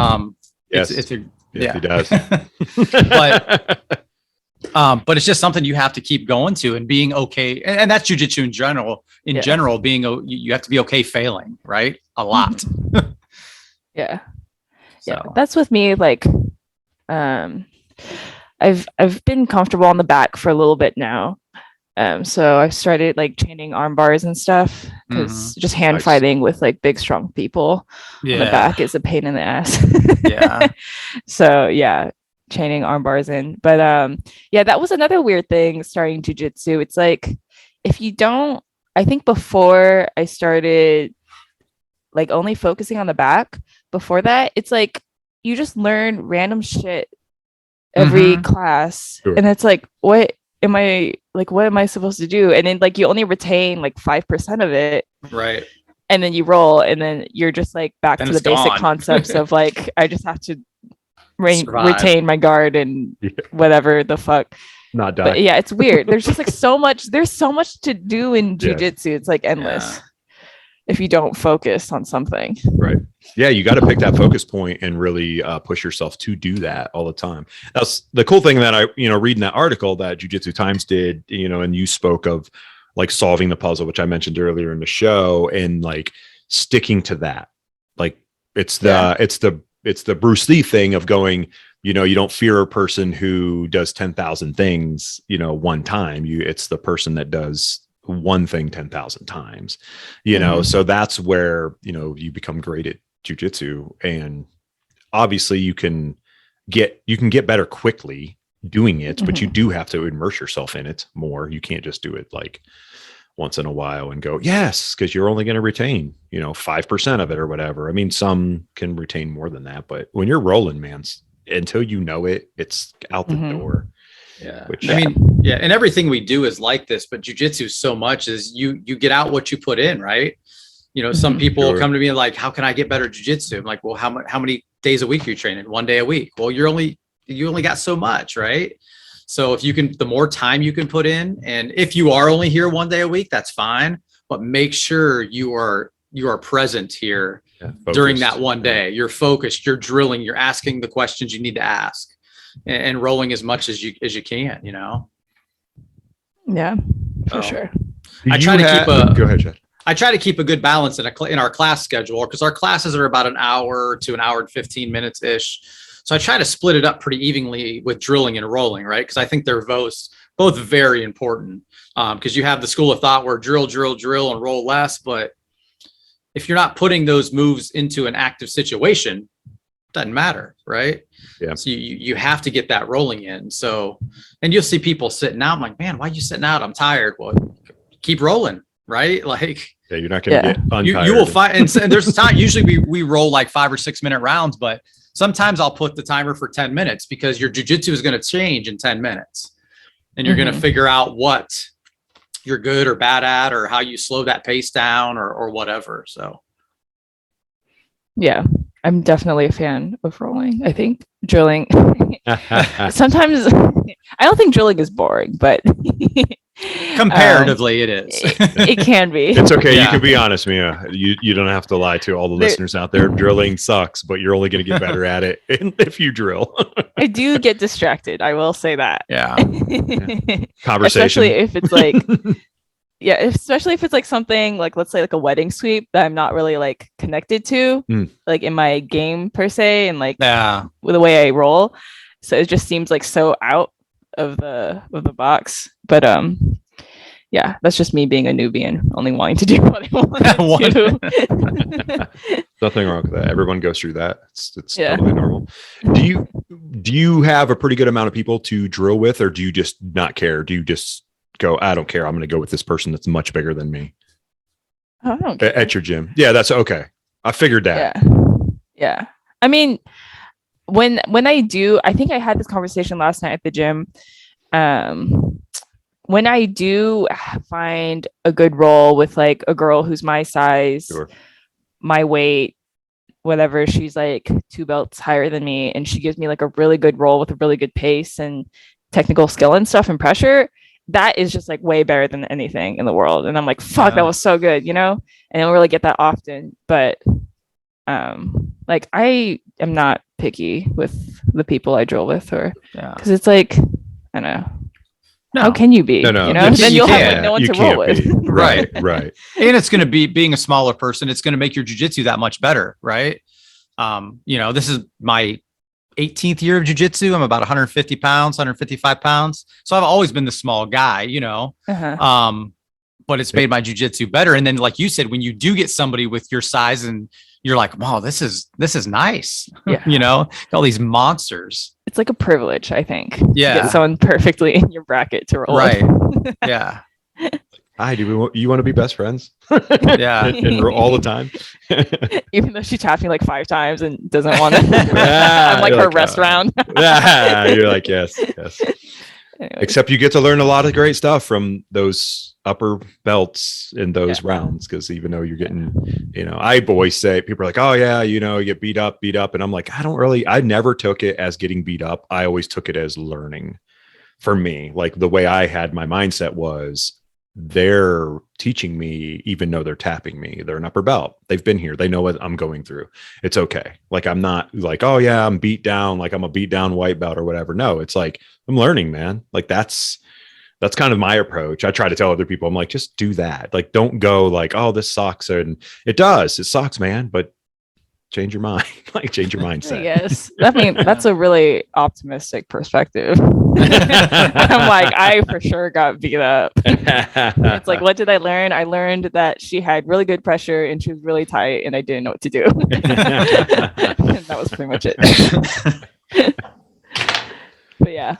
yes, he does. But it's just something you have to keep going to and being okay. And that's jiu-jitsu in general. In general, you have to be okay failing, right? A lot. Yeah. That's with me. Like, I've been comfortable on the back for a little bit now. So I've started like chaining arm bars and stuff, because just hand fighting with like big, strong people on the back is a pain in the ass. So chaining arm bars in. But that was another weird thing starting jiu-jitsu. It's like, if you don't, I think before I started like only focusing on the back, before that, it's like you just learn random shit every class. Sure. And it's like, what am I supposed to do? And then like you only retain like 5% of it. Right. And then you roll, and then you're just like back to the basic concepts of like, I just have to retain my guard and whatever the fuck. Not die. But yeah, it's weird. There's just like there's so much to do in jiu-jitsu. It's like endless if you don't focus on something. Right. Yeah, you got to pick that focus point and really push yourself to do that all the time. That's the cool thing that I, reading that article that Jiu-Jitsu Times did, and you spoke of like solving the puzzle, which I mentioned earlier in the show, and like sticking to that. Like it's the Bruce Lee thing of going, you don't fear a person who does 10,000 things, one time. It's the person that does one thing 10,000 times, so that's where, you become great at jiu-jitsu. And obviously you can get better quickly doing it, but you do have to immerse yourself in it more. You can't just do it like once in a while and go, yes, because you're only going to retain, 5% of it or whatever. I mean, some can retain more than that, but when you're rolling, man, until you know it, it's out the door. Yeah. And everything we do is like this, but jiu-jitsu so much is you get out what you put in, right? Some people will come to me like, how can I get better jiu-jitsu? I'm like, well, how many days a week are you training? 1 day a week. Well, you only got so much, right? So if you can, the more time you can put in, and if you are only here 1 day a week, that's fine, but make sure you are present here during that 1 day. You're focused, you're drilling, you're asking the questions you need to ask, and rolling as much as you can, Yeah, for sure. I try to keep go ahead, Chad. I try to keep a good balance in our class schedule, because our classes are about an hour to an hour and 15 minutes ish. So I try to split it up pretty evenly with drilling and rolling, right? Because I think they're both very important. Because you have the school of thought where drill, and roll less. But if you're not putting those moves into an active situation, it doesn't matter, right? Yeah. So you have to get that rolling in. So, and you'll see people sitting out. I'm like, man, why are you sitting out? I'm tired. Well, keep rolling, right? Like, yeah, you're not going to get untired. You will find, and there's a time, usually we roll like 5 or 6 minute rounds, but sometimes I'll put the timer for 10 minutes because your jiu-jitsu is going to change in 10 minutes, and you're going to figure out what you're good or bad at, or how you slow that pace down, or whatever. So. Yeah, I'm definitely a fan of rolling. I think drilling sometimes I don't think drilling is boring, but comparatively it is. It can be. It's okay. You can be honest, Mia. You don't have to lie to all the listeners out there. Drilling sucks, but you're only going to get better at it if you drill. I do get distracted. I will say that. Yeah. Conversation. Especially if it's like, especially if it's like something like, let's say like a wedding sweep that I'm not really like connected to, like in my game per se, and like with the way I roll. So it just seems like so out of the box. But yeah, that's just me being a newbie and only wanting to do what I want to. Nothing wrong with that. Everyone goes through that. It's totally normal. Do you have a pretty good amount of people to drill with, or do you just not care? Do you just go, I don't care, I'm going to go with this person that's much bigger than me? I don't care. At your gym? Yeah, that's okay. I figured that. Yeah. I mean, when I do, I think I had this conversation last night at the gym. When I do find a good role with like a girl who's my size, my weight, whatever, she's like 2 belts higher than me, and she gives me like a really good role with a really good pace and technical skill and stuff and pressure, that is just like way better than anything in the world. And I'm like, fuck, that was so good, And I don't really get that often, but like I am not picky with the people I drill with, or because it's like, I don't know. No. How can you be? No. Then you'll have like no one to roll with. Right. And it's going to be, being a smaller person, it's going to make your jiu-jitsu that much better, right? This is my 18th year of jiu-jitsu. I'm about 150 pounds, 155 pounds. So I've always been the small guy, but it's made my jiu-jitsu better. And then, like you said, when you do get somebody with your size and you're like, wow, this is nice. Yeah. All these monsters. It's like a privilege, I think. Yeah. To get someone perfectly in your bracket to roll. Right. Yeah. Hi, you want to be best friends? Yeah. and all the time. Even though she tapped me like 5 times and doesn't want to. I'm like her rest round. You're like, yes. Anyways. Except you get to learn a lot of great stuff from those upper belts in those rounds, because even though you're getting, I always say, people are like, oh yeah, you get beat up, and I'm like, I never took it as getting beat up. I always took it as learning for me. Like the way I had my mindset was they're teaching me, even though they're tapping me. They're an upper belt. They've been here. They know what I'm going through. It's okay. Like I'm not like, oh yeah, I'm beat down. Like I'm a beat down white belt or whatever. No, it's like I'm learning, man. Like that's kind of my approach. I try to tell other people, I'm like, just do that. Like, don't go like, oh, this sucks. And it does. It sucks, man. But change your mind. Like, change your mindset. Yes. I mean, that's a really optimistic perspective. I'm like, I for sure got beat up. It's like, what did I learn? I learned that she had really good pressure and she was really tight and I didn't know what to do. And that was pretty much it. But yeah.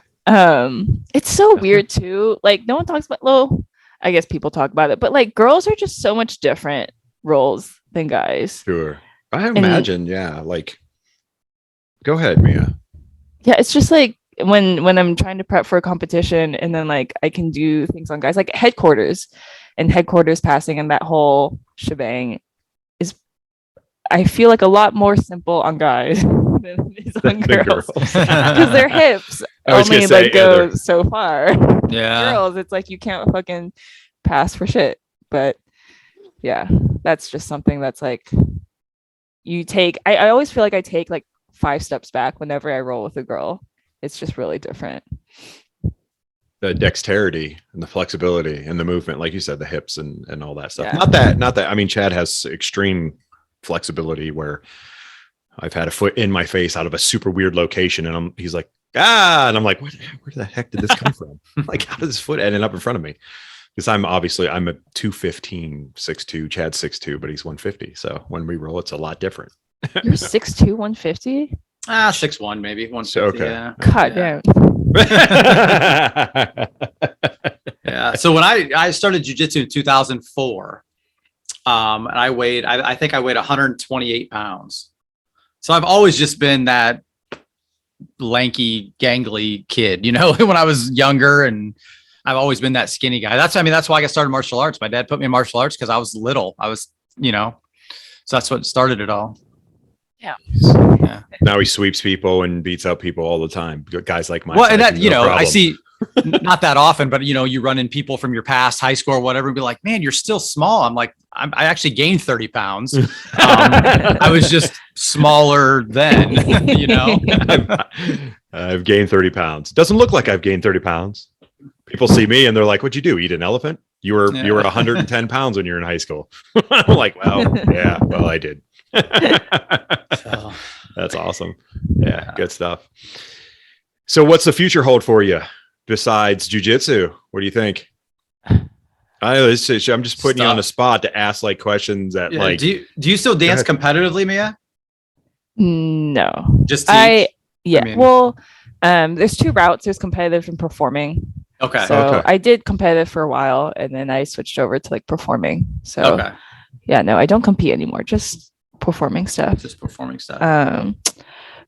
It's so weird too. Like no one talks about, well, I guess people talk about it, but like girls are just so much different roles than guys. Sure. I imagine, yeah. Like, go ahead, Mia. Yeah, it's just like when I'm trying to prep for a competition and then like I can do things on guys like headquarters and headquarters passing and that whole shebang is, I feel like a lot more simple on guys than it is on girls because their hips only like go so far. Yeah, girls, it's like you can't fucking pass for shit. But yeah, that's just something that's like you take. I always feel like I take like 5 steps back whenever I roll with a girl. It's just really different. The dexterity and the flexibility and the movement, like you said, the hips and all that stuff. Yeah. Not that. I mean, Chad has extreme flexibility where I've had a foot in my face out of a super weird location, and he's like, and I'm like, where the heck did this come from? Like, how did this foot end up in front of me? Because I'm a 215, 6'2", Chad's 6'2", but he's 150. So when we roll, it's a lot different. You're 6'2", 150? 6'1", maybe 150. Okay. Yeah. God damn. Yeah. So when I started jiu-jitsu in 2004, and I think I weighed 128 pounds. So I've always just been that lanky, gangly kid, you know, when I was younger, and I've always been that skinny guy. That's why I got started martial arts. My dad put me in martial arts because I was little. So that's what started it all. Yeah. Now he sweeps people and beats up people all the time. Guys like my and that, I see not that often, but you run in people from your past, high school or whatever, and be like, man, you're still small. I'm like, I actually gained 30 pounds. I was just smaller then, I've gained 30 pounds. Doesn't look like I've gained 30 pounds. People see me and they're like, what'd you do? Eat an elephant? You were 110 pounds when you were in high school. I'm like, well, yeah, well, I did. So, that's awesome. Yeah, good stuff. So what's the future hold for you besides jiu-jitsu? What do you think? I'm just putting you on the spot to ask like questions that like. Do you still dance competitively, Mia? No. Just there's 2 routes. There's competitive and performing. Okay. So I did competitive for a while and then I switched over to like performing. So yeah, no, I don't compete anymore. Just performing stuff.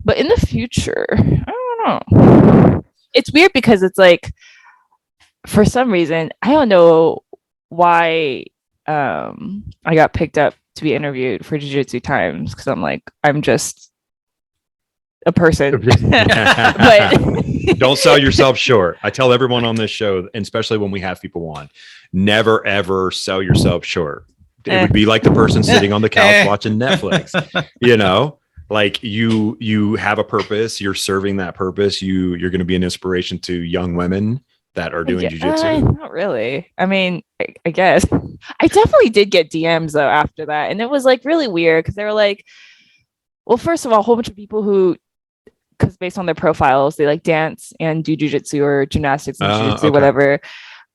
But in the future, I don't know. It's weird because it's like, for some reason, I don't know why I got picked up to be interviewed for Jiu-Jitsu Times because I'm like, I'm just a person. But don't sell yourself short. I tell everyone on this show, and especially when we have people on, never ever sell yourself short. It would be like the person sitting on the couch watching Netflix. Like you have a purpose. You're serving that purpose. You're going to be an inspiration to young women that are doing jiu-jitsu. Not really. I mean, I guess I definitely did get DMs though after that, and it was like really weird because they were like, well, first of all, a whole bunch of people who, because based on their profiles, they like dance and do jiu-jitsu or gymnastics and jiu-jitsu, whatever.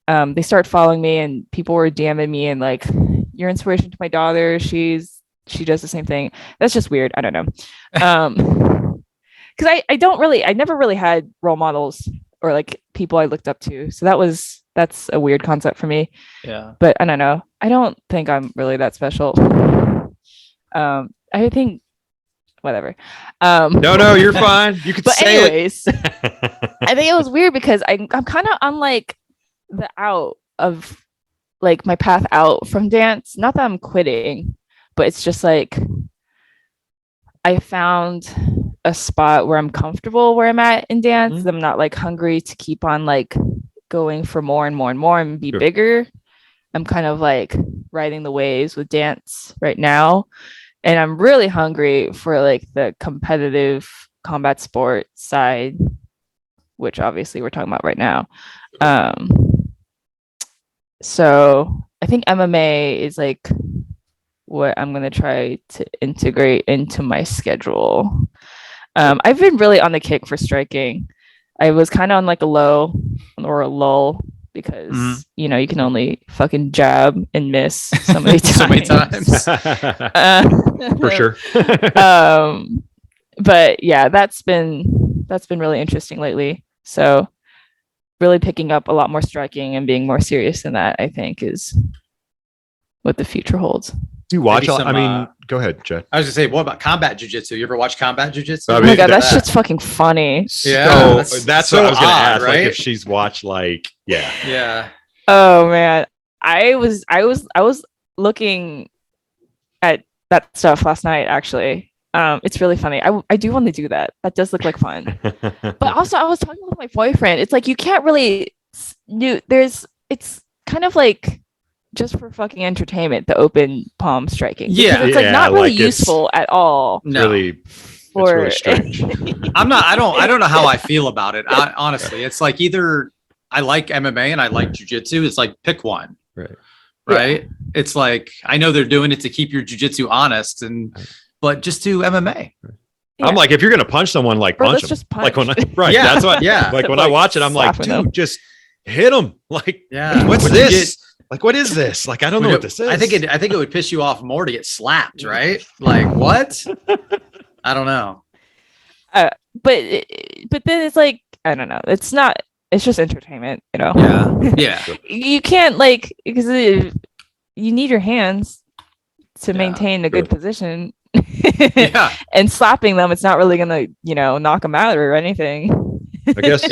They started following me, and people were DMing me and like, "You're inspiration to my daughter. She does the same thing." That's just weird. I don't know. Because I never really had role models or like people I looked up to. So that's a weird concept for me. Yeah. But I don't know. I don't think I'm really that special. I think whatever. No, you're fine. You could say anyways, I think it was weird because I'm kind of on like the out of like my path out from dance. Not that I'm quitting, but it's just like I found a spot where I'm comfortable where I'm at in dance. Mm-hmm. I'm not like hungry to keep on like going for more and more and more and be bigger. I'm kind of like riding the waves with dance right now. And I'm really hungry for like the competitive combat sport side, which obviously we're talking about right now. So I think MMA is like what I'm going to try to integrate into my schedule. I've been really on the kick for striking. I was kind of on like a low or a lull because, you know, you can only fucking jab and miss so many times. So many times. For sure. But yeah, that's been really interesting lately. So really picking up a lot more striking and being more serious in that, I think, is what the future holds. Do you watch? I mean, go ahead, Jed. I was gonna say, what about combat jiu-jitsu? You ever watch combat jiu-jitsu? Oh my god, that shit's fucking funny. Yeah, so that's what I was gonna ask. Right? Like, if she's watched, like, yeah. Oh man, I was looking at that stuff last night. Actually, it's really funny. I do want to do that. That does look like fun. But also, I was talking with my boyfriend. It's like you can't really it's kind of like just for fucking entertainment, the open palm striking. Yeah. It's like not really useful at all. No. It's really strange. I don't know how I feel about it. Honestly, it's like either I like MMA and I like jiu-jitsu. It's like pick one. Right. Yeah. It's like, I know they're doing it to keep your jiu-jitsu honest but just do MMA. Yeah. I'm like, if you're going to punch someone, like punch them. Just punch. Like that's what, like when I watch it, I'm like, dude, just hit them. Like, what's this? Like, what is this? Like, I don't know what this is. I think it would piss you off more to get slapped, right? Like, what? I don't know. But then it's like, I don't know. It's just entertainment, you know? Yeah. You can't like, because you need your hands to maintain a good position. And slapping them, it's not really gonna, you know, knock them out or anything. I guess,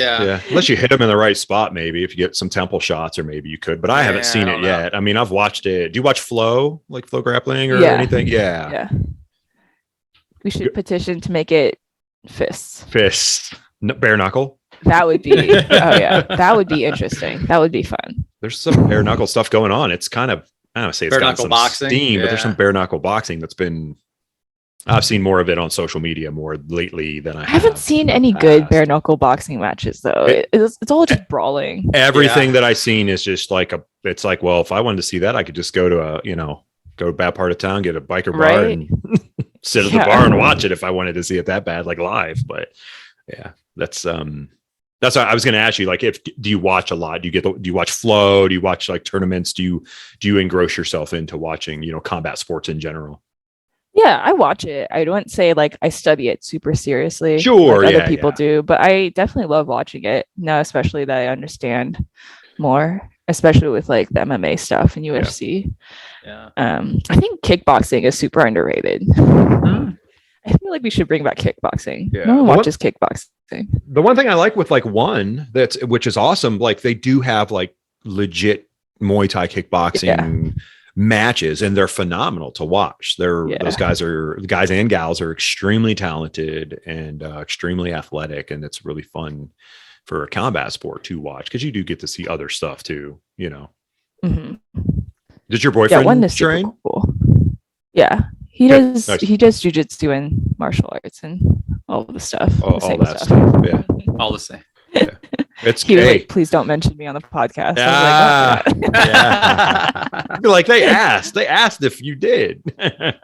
unless you hit them in the right spot, maybe if you get some temple shots, or maybe you could. But I haven't seen it yet. I mean, I've watched it. Do you watch Flow, like Flow Grappling or anything? Yeah. We should petition to make it fists. Bare knuckle. That would be. That would be interesting. That would be fun. There's some bare knuckle stuff going on. It's kind of, I don't say it's got some boxing steam, but there's some bare knuckle boxing that's been. I've seen more of it on social media more lately than I haven't seen any good bare knuckle boxing matches though. It's all just brawling. Everything that I've seen is just like it's like, well, if I wanted to see that, I could just go to go to a bad part of town, get a biker bar and sit at the bar and watch it if I wanted to see it that bad, like live. But that's what I was going to ask you. Like, do you watch a lot? Do you watch Flow? Do you watch like tournaments? Do you engross yourself into watching, combat sports in general? Yeah, I watch it. I don't say like I study it super seriously. Sure, like other people do, but I definitely love watching it now, especially that I understand more, especially with like the MMA stuff and UFC. I think kickboxing is super underrated. I feel like we should bring back kickboxing. No one watches kickboxing. The one thing I like with like One, which is awesome, like they do have like legit Muay Thai kickboxing matches, and they're phenomenal to watch. Those guys and gals are extremely talented and extremely athletic, and it's really fun for a combat sport to watch because you do get to see other stuff too. Did your boyfriend train? Cool. Yeah, he does. Nice. He does jiu-jitsu and martial arts and all of the stuff. All that stuff. Yeah, all the same. Yeah. He was like, please don't mention me on the podcast. I was like, oh, yeah. Like they asked if you did. And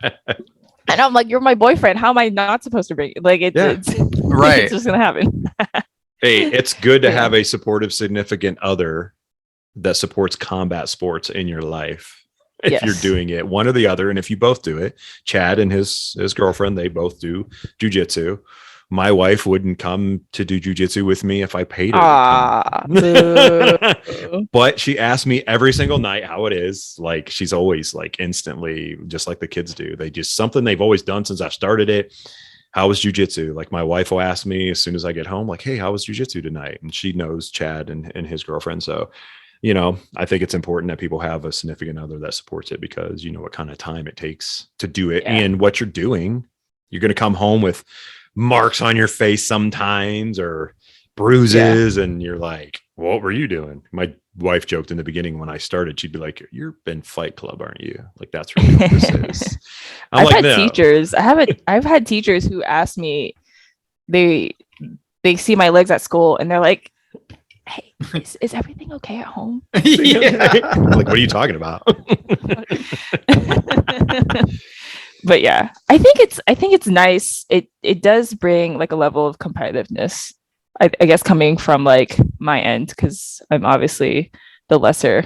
I'm like, you're my boyfriend. How am I not supposed to bring it? Like it's right. It's just gonna happen. Hey, it's good to have a supportive significant other that supports combat sports in your life. If you're doing it, one or the other, and if you both do it, Chad and his girlfriend, they both do jiu-jitsu. My wife wouldn't come to do jiu-jitsu with me if I paid her. But she asked me every single night how it is. Like she's always like instantly, just like the kids do. They just something they've always done since I started it. How was jiu-jitsu? Like my wife will ask me as soon as I get home, like, hey, how was jiu-jitsu tonight? And she knows Chad and his girlfriend. So, I think it's important that people have a significant other that supports it because you know what kind of time it takes to do it and what you're doing. You're going to come home with marks on your face sometimes or bruises, and you're like, what were you doing? My wife joked in the beginning when I started, she'd be like, you're in Fight Club, aren't you? Like, that's really what this is. I've had teachers. I've had teachers who ask me, they see my legs at school and they're like, hey, is everything okay at home? Yeah. Like, what are you talking about? But yeah, I think it's nice. It does bring like a level of competitiveness, I guess, coming from like my end, because I'm obviously the lesser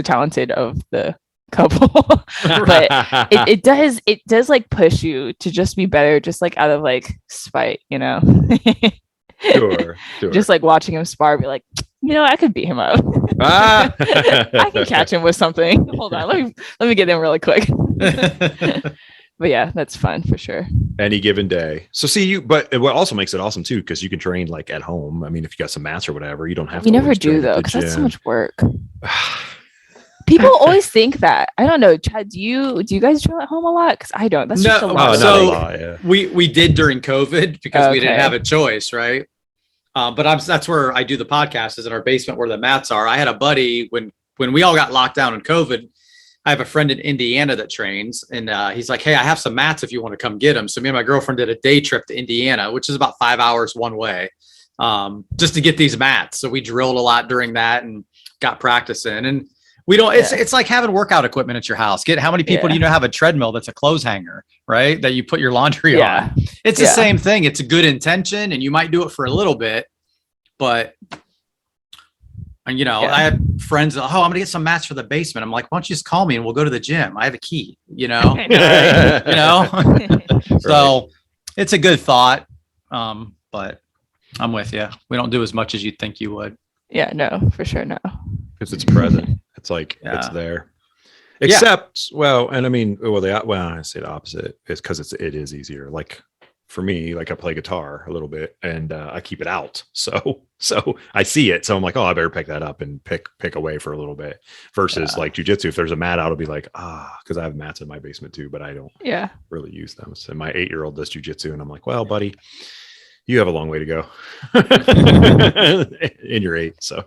talented of the couple. But it does like push you to just be better, just like out of like spite, you know. Sure. Just like watching him spar, be like, you know, I could beat him up. I can catch him with something. Hold on, let me get in really quick. But yeah, that's fun for sure. Any given day. So see you, but what also makes it awesome too, because you can train like at home. I mean, if you got some mats or whatever, you don't have to. We never always do train at though, the because that's so gym. much work. People always think that. I don't know, Chad. Do you guys drill at home a lot? Because I don't. That's just a lot. Not a lot, yeah. We did during COVID because we didn't have a choice, right? But that's where I do the podcast, is in our basement where the mats are. I had a buddy when we all got locked down in COVID. I have a friend in Indiana that trains, and he's like, hey, I have some mats if you want to come get them. So me and my girlfriend did a day trip to Indiana, which is about 5 hours one way, just to get these mats. So we drilled a lot during that and got practice in. And we don't, it's like having workout equipment at your house. How many people do you know have a treadmill that's a clothes hanger, right? That you put your laundry on. It's the same thing. It's a good intention, and you might do it for a little bit, but you know, I have friends that, I'm gonna get some mats for the basement. I'm like, why don't you just call me and we'll go to the gym? I have a key, you know. You know. So it's a good thought. But I'm with you. We don't do as much as you'd think you would. Yeah, no, for sure, no. Because it's present. It's like it's there. Except, well, and I mean, I say the opposite. It's because it is easier. Like for me, like I play guitar a little bit, and I keep it out. So I see it. So I'm like, oh, I better pick that up and pick away for a little bit. Versus like jujitsu, if there's a mat out, I'll be like, because I have mats in my basement too, but I don't really use them. So my 8-year-old does jujitsu, and I'm like, well, buddy, you have a long way to go. In your 8, so.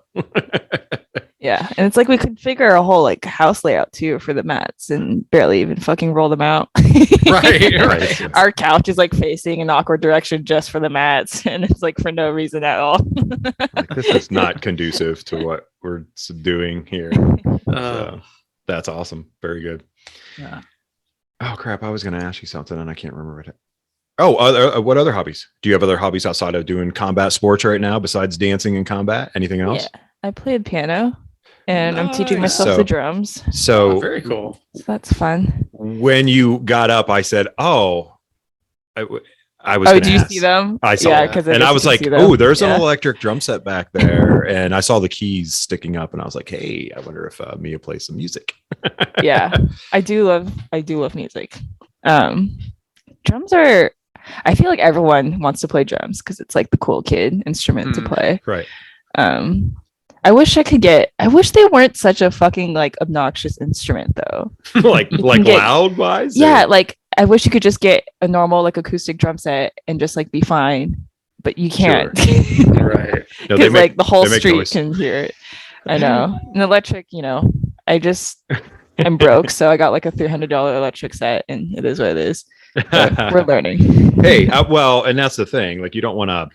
Yeah, and it's like we configure a whole like house layout too for the mats and barely even fucking roll them out. Right. Our couch is like facing an awkward direction just for the mats, and it's like for no reason at all. Like, this is not conducive to what we're doing here. So, that's awesome. Very good. Yeah. Oh crap! I was going to ask you something and I can't remember it. Oh, what other hobbies? Do you have other hobbies outside of doing combat sports right now besides dancing and combat? Anything else? Yeah, I played piano. And I'm teaching myself the drums. So very cool. So that's fun. When you got up, I said, I was. Oh, do you see them? I saw that. And I was like, oh, there's an electric drum set back there. And I saw the keys sticking up, and I was like, hey, I wonder if Mia plays some music. Yeah, I do love music. Drums are, I feel like everyone wants to play drums because it's like the cool kid instrument to play. Right. I wish they weren't such a fucking like obnoxious instrument though. like loud wise? Yeah, like I wish you could just get a normal like acoustic drum set and just like be fine, but you can't. Sure. Right. Because like the whole street can hear it. I know. An electric, you know, I'm broke, so I got like a $300 electric set, and it is what it is. But we're learning. Hey, well, and that's the thing. Like, you don't want to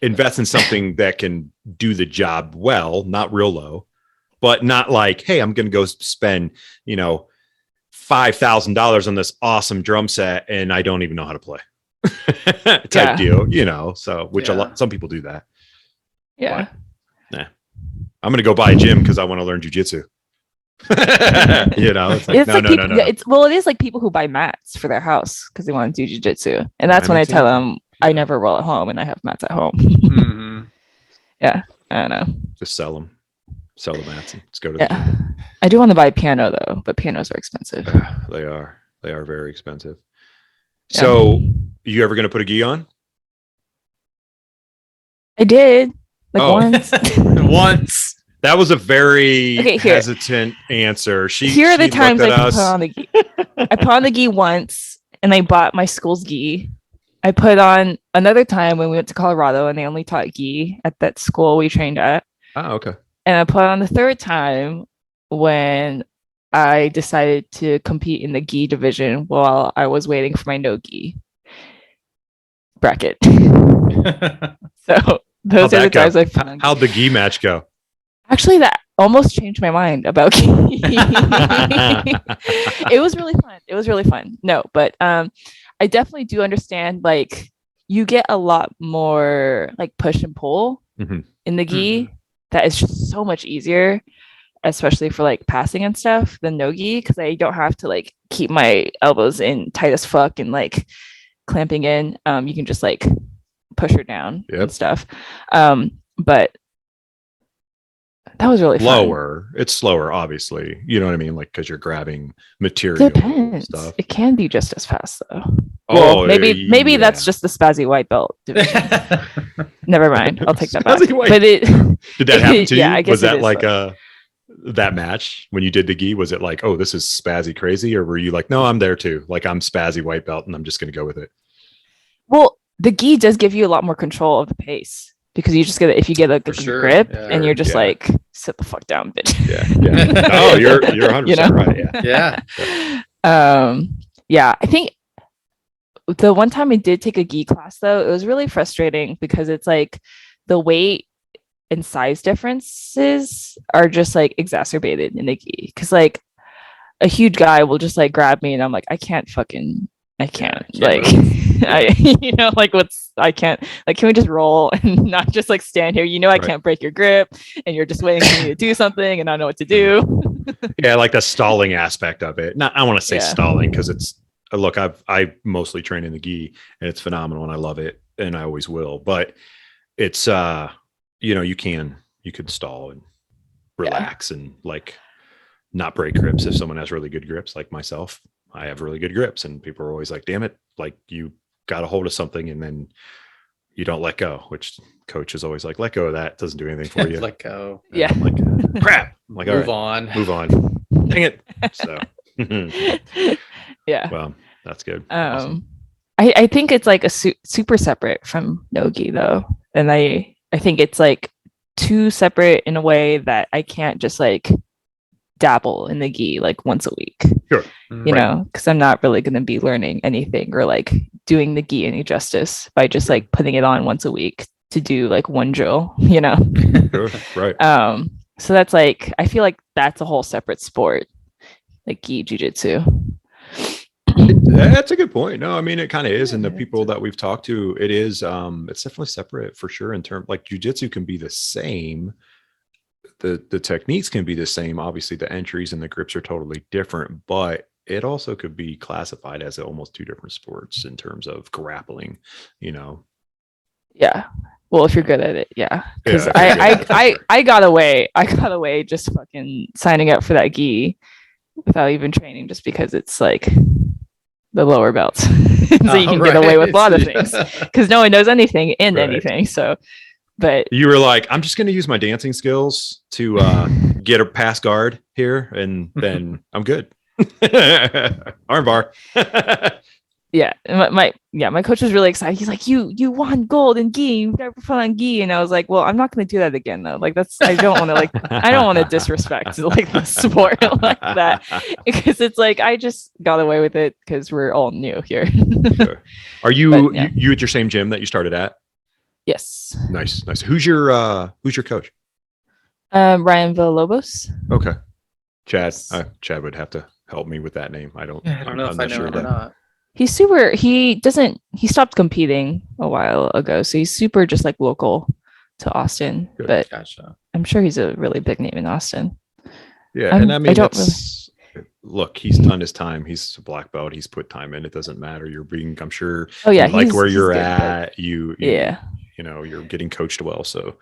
invest in something that can do the job well, not real low, but not like, hey, I'm going to go spend, $5,000 on this awesome drum set and I don't even know how to play type deal, so some people do that. Yeah. But, nah, I'm going to go buy a gym because I want to learn jujitsu. It's like, no. It is like people who buy mats for their house because they want to do jujitsu. And that's when I tell them, I never roll at home and I have mats at home. Mm-hmm. Yeah, I don't know. Just sell them. Sell the mats and let's go to the gym. I do want to buy a piano though, but pianos are expensive. They are very expensive. Yeah. So you ever going to put a gi on? I did once. Once. That was a very hesitant answer. Here are the times I put on the gi. I put on the gi once, and I bought my school's gi. I put on another time when we went to Colorado and they only taught gi at that school we trained at. Oh, okay. And I put on the third time when I decided to compete in the gi division while I was waiting for my no gi bracket. So those are the times I found. How'd the gi match go? Actually, that almost changed my mind about gi. It was really fun. It was really fun. No, but I definitely do understand, like, you get a lot more like push and pull in the gi. That is just so much easier, especially for like passing and stuff, than no gi, because I don't have to like keep my elbows in tight as fuck and like clamping in. You can just like push her down and stuff. But that was really fun. It's slower, obviously. You know what I mean? Like, because you're grabbing material. Depends. Stuff. It can be just as fast though. Oh, well, maybe that's just the spazzy white belt division. Never mind. I'll take that back. But did that happen to you? I guess was that like that match when you did the gi? Was it like, oh, this is spazzy crazy, or were you like, no, I'm there too? Like, I'm spazzy white belt, and I'm just going to go with it. Well, the gi does give you a lot more control of the pace. Because you just get it if you get a good grip and you're just like, sit the fuck down, bitch. Yeah. Oh, you're 100% right. Yeah. Yeah. I think the one time I did take a gi class though, it was really frustrating because it's like the weight and size differences are just like exacerbated in the gi. Because like a huge guy will just like grab me and I'm like, I can't like I can't, like, can we just roll and not just like stand here? I can't break your grip and you're just waiting for me to do something and I don't know what to do. Yeah, like the stalling aspect of it. I want to say stalling because it's, look, I mostly train in the gi and it's phenomenal and I love it and I always will. But it's you can stall and relax and like not break grips if someone has really good grips, like myself. I have really good grips and people are always like, damn it, like you got a hold of something and then you don't let go, which coach is always like, let go of that. It doesn't do anything for you. Let go. And I'm like, crap. I'm like, move on. Dang it. So yeah. Well, that's good. Awesome. I think it's like a super separate from no-gi though. And I think it's like too separate in a way that I can't just like dabble in the gi like once a week. Sure. Because I'm not really going to be learning anything or like doing the gi any justice by just like putting it on once a week to do like one drill, Sure. Right. So that's like, I feel like that's a whole separate sport, like gi jiu-jitsu. That's a good point. No, I mean, it kind of is. And the people that we've talked to, it is, it's definitely separate for sure in terms, like jiu-jitsu can be the same. The techniques can be the same. Obviously the entries and the grips are totally different, but it also could be classified as almost two different sports in terms of grappling, Yeah. Well, if you're good at it. Yeah. Cause I got away just fucking signing up for that gi without even training, just because it's like the lower belts. So you can get away with a lot of things because no one knows anything in anything. So, but you were like, I'm just going to use my dancing skills to get a pass guard here, and then I'm good. Armbar. My coach was really excited. He's like, you won gold in gi, you never fun on gi. And I was like, well, I'm not going to do that again though. Like I don't want to disrespect like the sport like that, because it's like I just got away with it because we're all new here. Sure. Are you you at your same gym that you started at? Yes. Nice. Who's your coach? Ryan Villalobos. Okay. Chad. Chad would have to help me with that name. I don't know if I know it or not. He stopped competing a while ago, so he's super just like local to Austin. Good. But gotcha. I'm sure he's a really big name in Austin. Yeah, and I mean, look, he's done his time. He's a black belt. He's put time in. It doesn't matter. I'm sure. Oh yeah, like where you're at. You're getting coached well. So,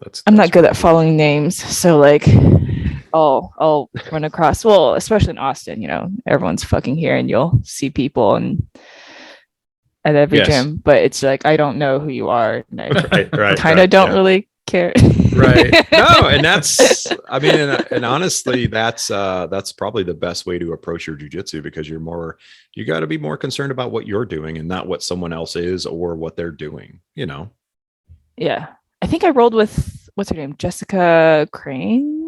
that's. I'm not good at following names, so like, I'll run across. Well, especially in Austin, everyone's fucking here, and you'll see people at every gym. But it's like I don't know who you are. And I kind of don't really care. Right. No, and that's, I mean, and honestly, that's probably the best way to approach your jujitsu, because you got to be more concerned about what you're doing and not what someone else is or what they're doing, you know? Yeah. I think I rolled with, what's her name? Jessica Crane.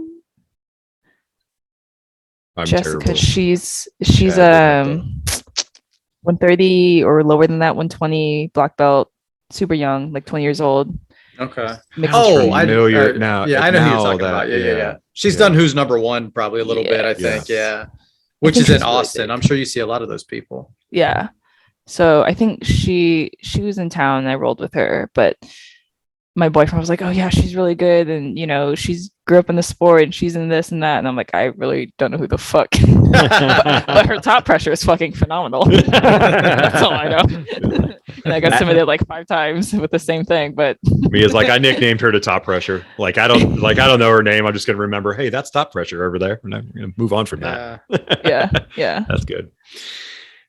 I'm Jessica, terrible. she's Yeah, 130 or lower than that, 120, black belt, super young, like 20 years old. Okay. Mixed Oh, I training. know now. Yeah, I know who you're now talking that- about. Yeah. She's yeah. done Who's Number One probably a little bit, I Yes. think. Yeah. I Which think is in she's really Austin. big. I'm sure you see a lot of those people. Yeah. So I think she was in town and I rolled with her, but my boyfriend was like, "Oh yeah, she's really good, and you know, she's grew up in the sport and she's in this and that." And I'm like, "I really don't know who the fuck," but her top pressure is fucking phenomenal. That's all I know. And I got submitted like 5 times with the same thing, but Mia's like, I nicknamed her to Top Pressure. Like I don't know her name. I'm just gonna remember, hey, that's Top Pressure over there. And I'm gonna move on from that. yeah. That's good.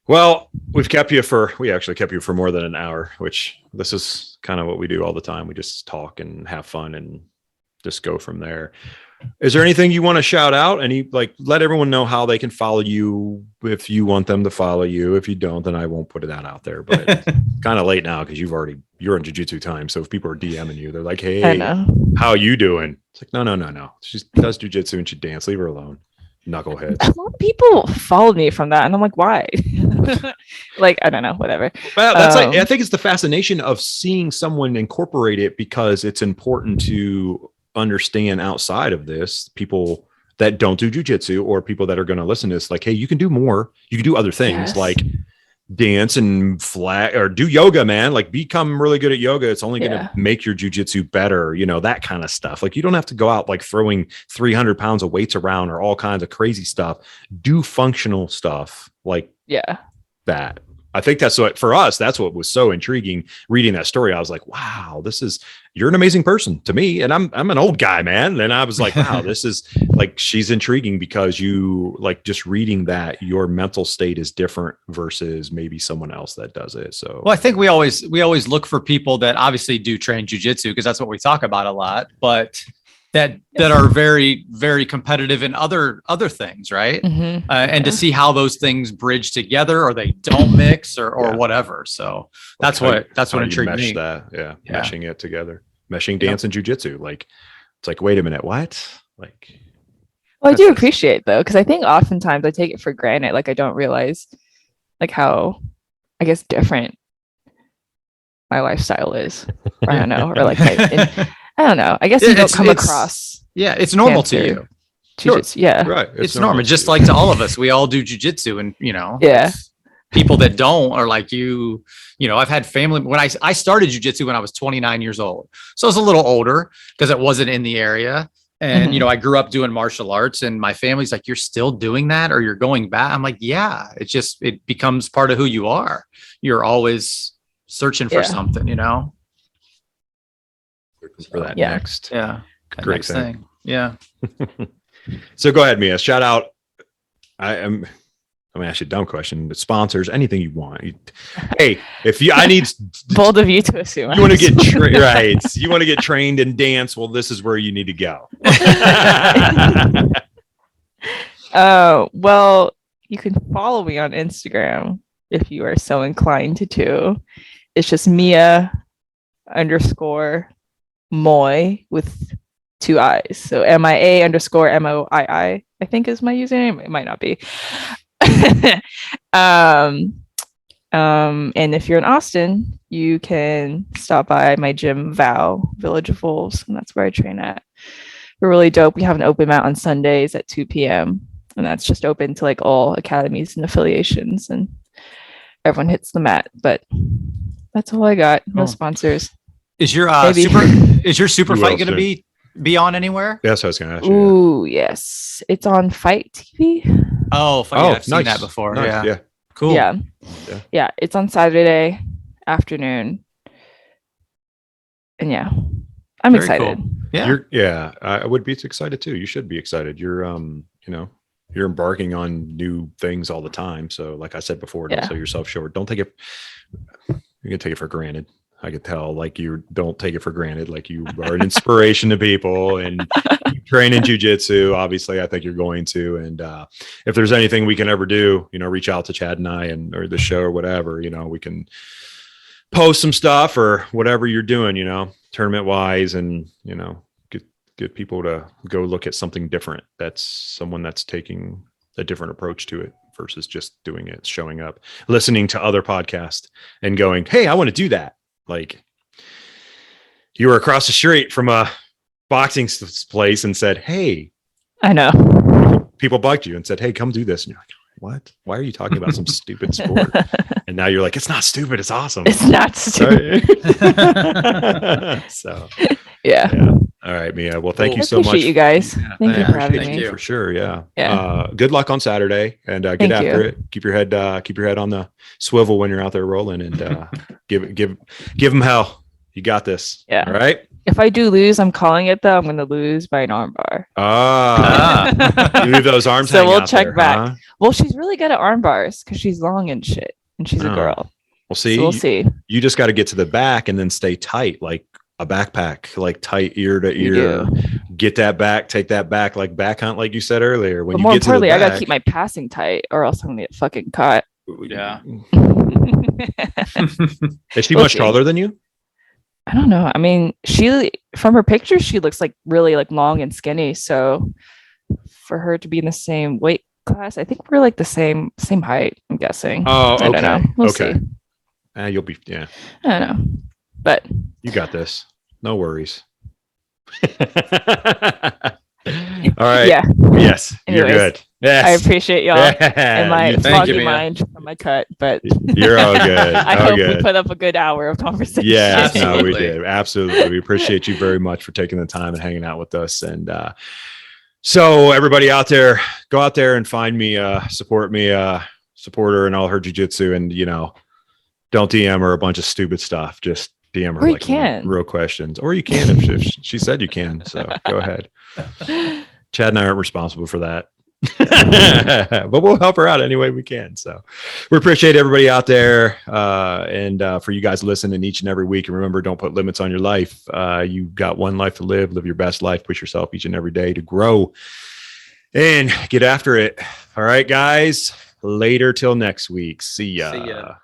Well, we actually kept you for more than an hour, which this is kind of what we do all the time. We just talk and have fun and just go from there. Is there anything you want to shout out? Let everyone know how they can follow you if you want them to follow you. If you don't, then I won't put that out there. But it's kind of late now because you're in Jiu-Jitsu Times. So if people are DMing you, they're like, I hey, know. how are you doing? It's like, no. She does Jiu-Jitsu and she dance. Leave her alone. Knucklehead. A lot of people followed me from that, and I'm like, why? Like, I don't know, whatever. Well, that's I think it's the fascination of seeing someone incorporate it, because it's important to understand outside of this, people that don't do jujitsu or people that are going to listen to this, like, hey, you can do more. You can do other things like dance and flag or do yoga, man. Like, become really good at yoga. It's only going to make your jujitsu better, you know, that kind of stuff. Like, you don't have to go out like throwing 300 pounds of weights around or all kinds of crazy stuff. Do functional stuff like that. I think that's what, for us, that's what was so intriguing reading that story. I was like, wow, you're an amazing person to me. And I'm an old guy, man. And I was like, wow, this is like, she's intriguing because you like just reading that your mental state is different versus maybe someone else that does it. So, well, I think we always look for people that obviously do train jujitsu, because that's what we talk about a lot, but that are very, very competitive in other things, right? And to see how those things bridge together, or they don't mix, or whatever. So that's what intrigued me. Meshing it together, meshing dance and jujitsu. Like, it's like, wait a minute, what? Like, well, I do appreciate though, because I think oftentimes I take it for granted. Like, I don't realize like how, I guess, different my lifestyle is. Or I don't know, or like I don't know. I guess you don't come across. Yeah, it's normal to you. Sure. Yeah, right. It's normal, just like to all of us. We all do jujitsu, and you know, people that don't are like you. You know, I've had family when I started jujitsu when I was 29 years old, so I was a little older because it wasn't in the area. And you know, I grew up doing martial arts, and my family's like, "You're still doing that, or you're going back?" I'm like, "Yeah." It becomes part of who you are. You're always searching for something, you know. For that next great thing. Yeah. So go ahead, Mia, shout out. I'm gonna ask you a dumb question, but sponsors, anything you want. Hey, I need bold of you to assume you want to get right, you want to get trained in dance, well, this is where you need to go. Well, you can follow me on Instagram if you are so inclined to. It's just Mia_Moi with 2 I's. So MIA_MOII, I think is my username. It might not be. And if you're in Austin, you can stop by my gym, Village of Wolves, and that's where I train at. We're really dope. We have an open mat on Sundays at 2 p.m. and that's just open to like all academies and affiliations, and everyone hits the mat. But that's all I got. No sponsors. Is your super fight going to be on anywhere? That's what I was going to ask you. Ooh, yes. It's on Fight TV. Oh, funny. I've seen that before. Nice. Yeah. Cool. Yeah. It's on Saturday afternoon. And I'm Very excited. Cool. Yeah. I would be excited too. You should be excited. You're, you're embarking on new things all the time. So like I said before, don't sell yourself short. Don't take it. You can take it for granted. I could tell, like, you don't take it for granted. Like, you are an inspiration to people, and you train in jiu-jitsu. Obviously, I think you're going to. And if there's anything we can ever do, reach out to Chad and I or the show or whatever, we can post some stuff or whatever you're doing, tournament wise, and, get people to go look at something different. That's someone that's taking a different approach to it versus just doing it, showing up, listening to other podcasts and going, hey, I want to do that. Like, you were across the street from a boxing place and said, hey, I know. People bugged you and said, hey, come do this. And you're like, what? Why are you talking about some stupid sport? And now you're like, it's not stupid. It's awesome. It's not stupid. So, yeah. All right, Mia. Well, thank you so much. Appreciate you guys. Yeah, thank you for having thank me. you. For sure. Yeah. Yeah. Good luck on Saturday, and get Thank after you. it. Keep your head on the swivel when you're out there rolling, and give them hell. You got this. Yeah. All right. If I do lose, I'm calling it though. I'm going to lose by an armbar. You leave those arms. So hang we'll out check there, back. huh? Well, she's really good at arm bars because she's long and shit, and she's a Oh. girl. We'll see. So we'll see. You just got to get to the back and then stay tight, like a backpack, like tight ear to You ear. do. Get that back, take that back, like back hunt, like you said earlier. When But you more get to the importantly, I got to back, keep my passing tight, or else I'm going to get fucking caught. Yeah. Is she We'll much see. taller than you? I don't know. I mean, she from her pictures, she looks like really like long and skinny. So for her to be in the same weight class, I think we're like the same height. I'm guessing. Oh, okay. I don't know. We'll Okay. see. You'll be, yeah. I don't know, but You got this. No worries. All right. yeah, Yes. You're Anyways, good. Yes. I appreciate y'all and my You- Thank you, foggy Mia. mind from my cut. But You're all good. I All hope we good. put up a good hour of conversation. Yes, no, we Absolutely. did. Absolutely. We appreciate you very much for taking the time and hanging out with us. And so everybody out there, go out there and find me, support me, support her and all her jiu-jitsu, and don't DM her a bunch of stupid stuff. Just DM her Or you like can. real questions. Or you can if she said you can. So go ahead. Chad and I aren't responsible for that. But we'll help her out any way we can. So we appreciate everybody out there, and for you guys listening each and every week. And remember, don't put limits on your life. You got one life to live your best life, push yourself each and every day to grow and get after it. All right, guys, later till next week. See ya. See ya.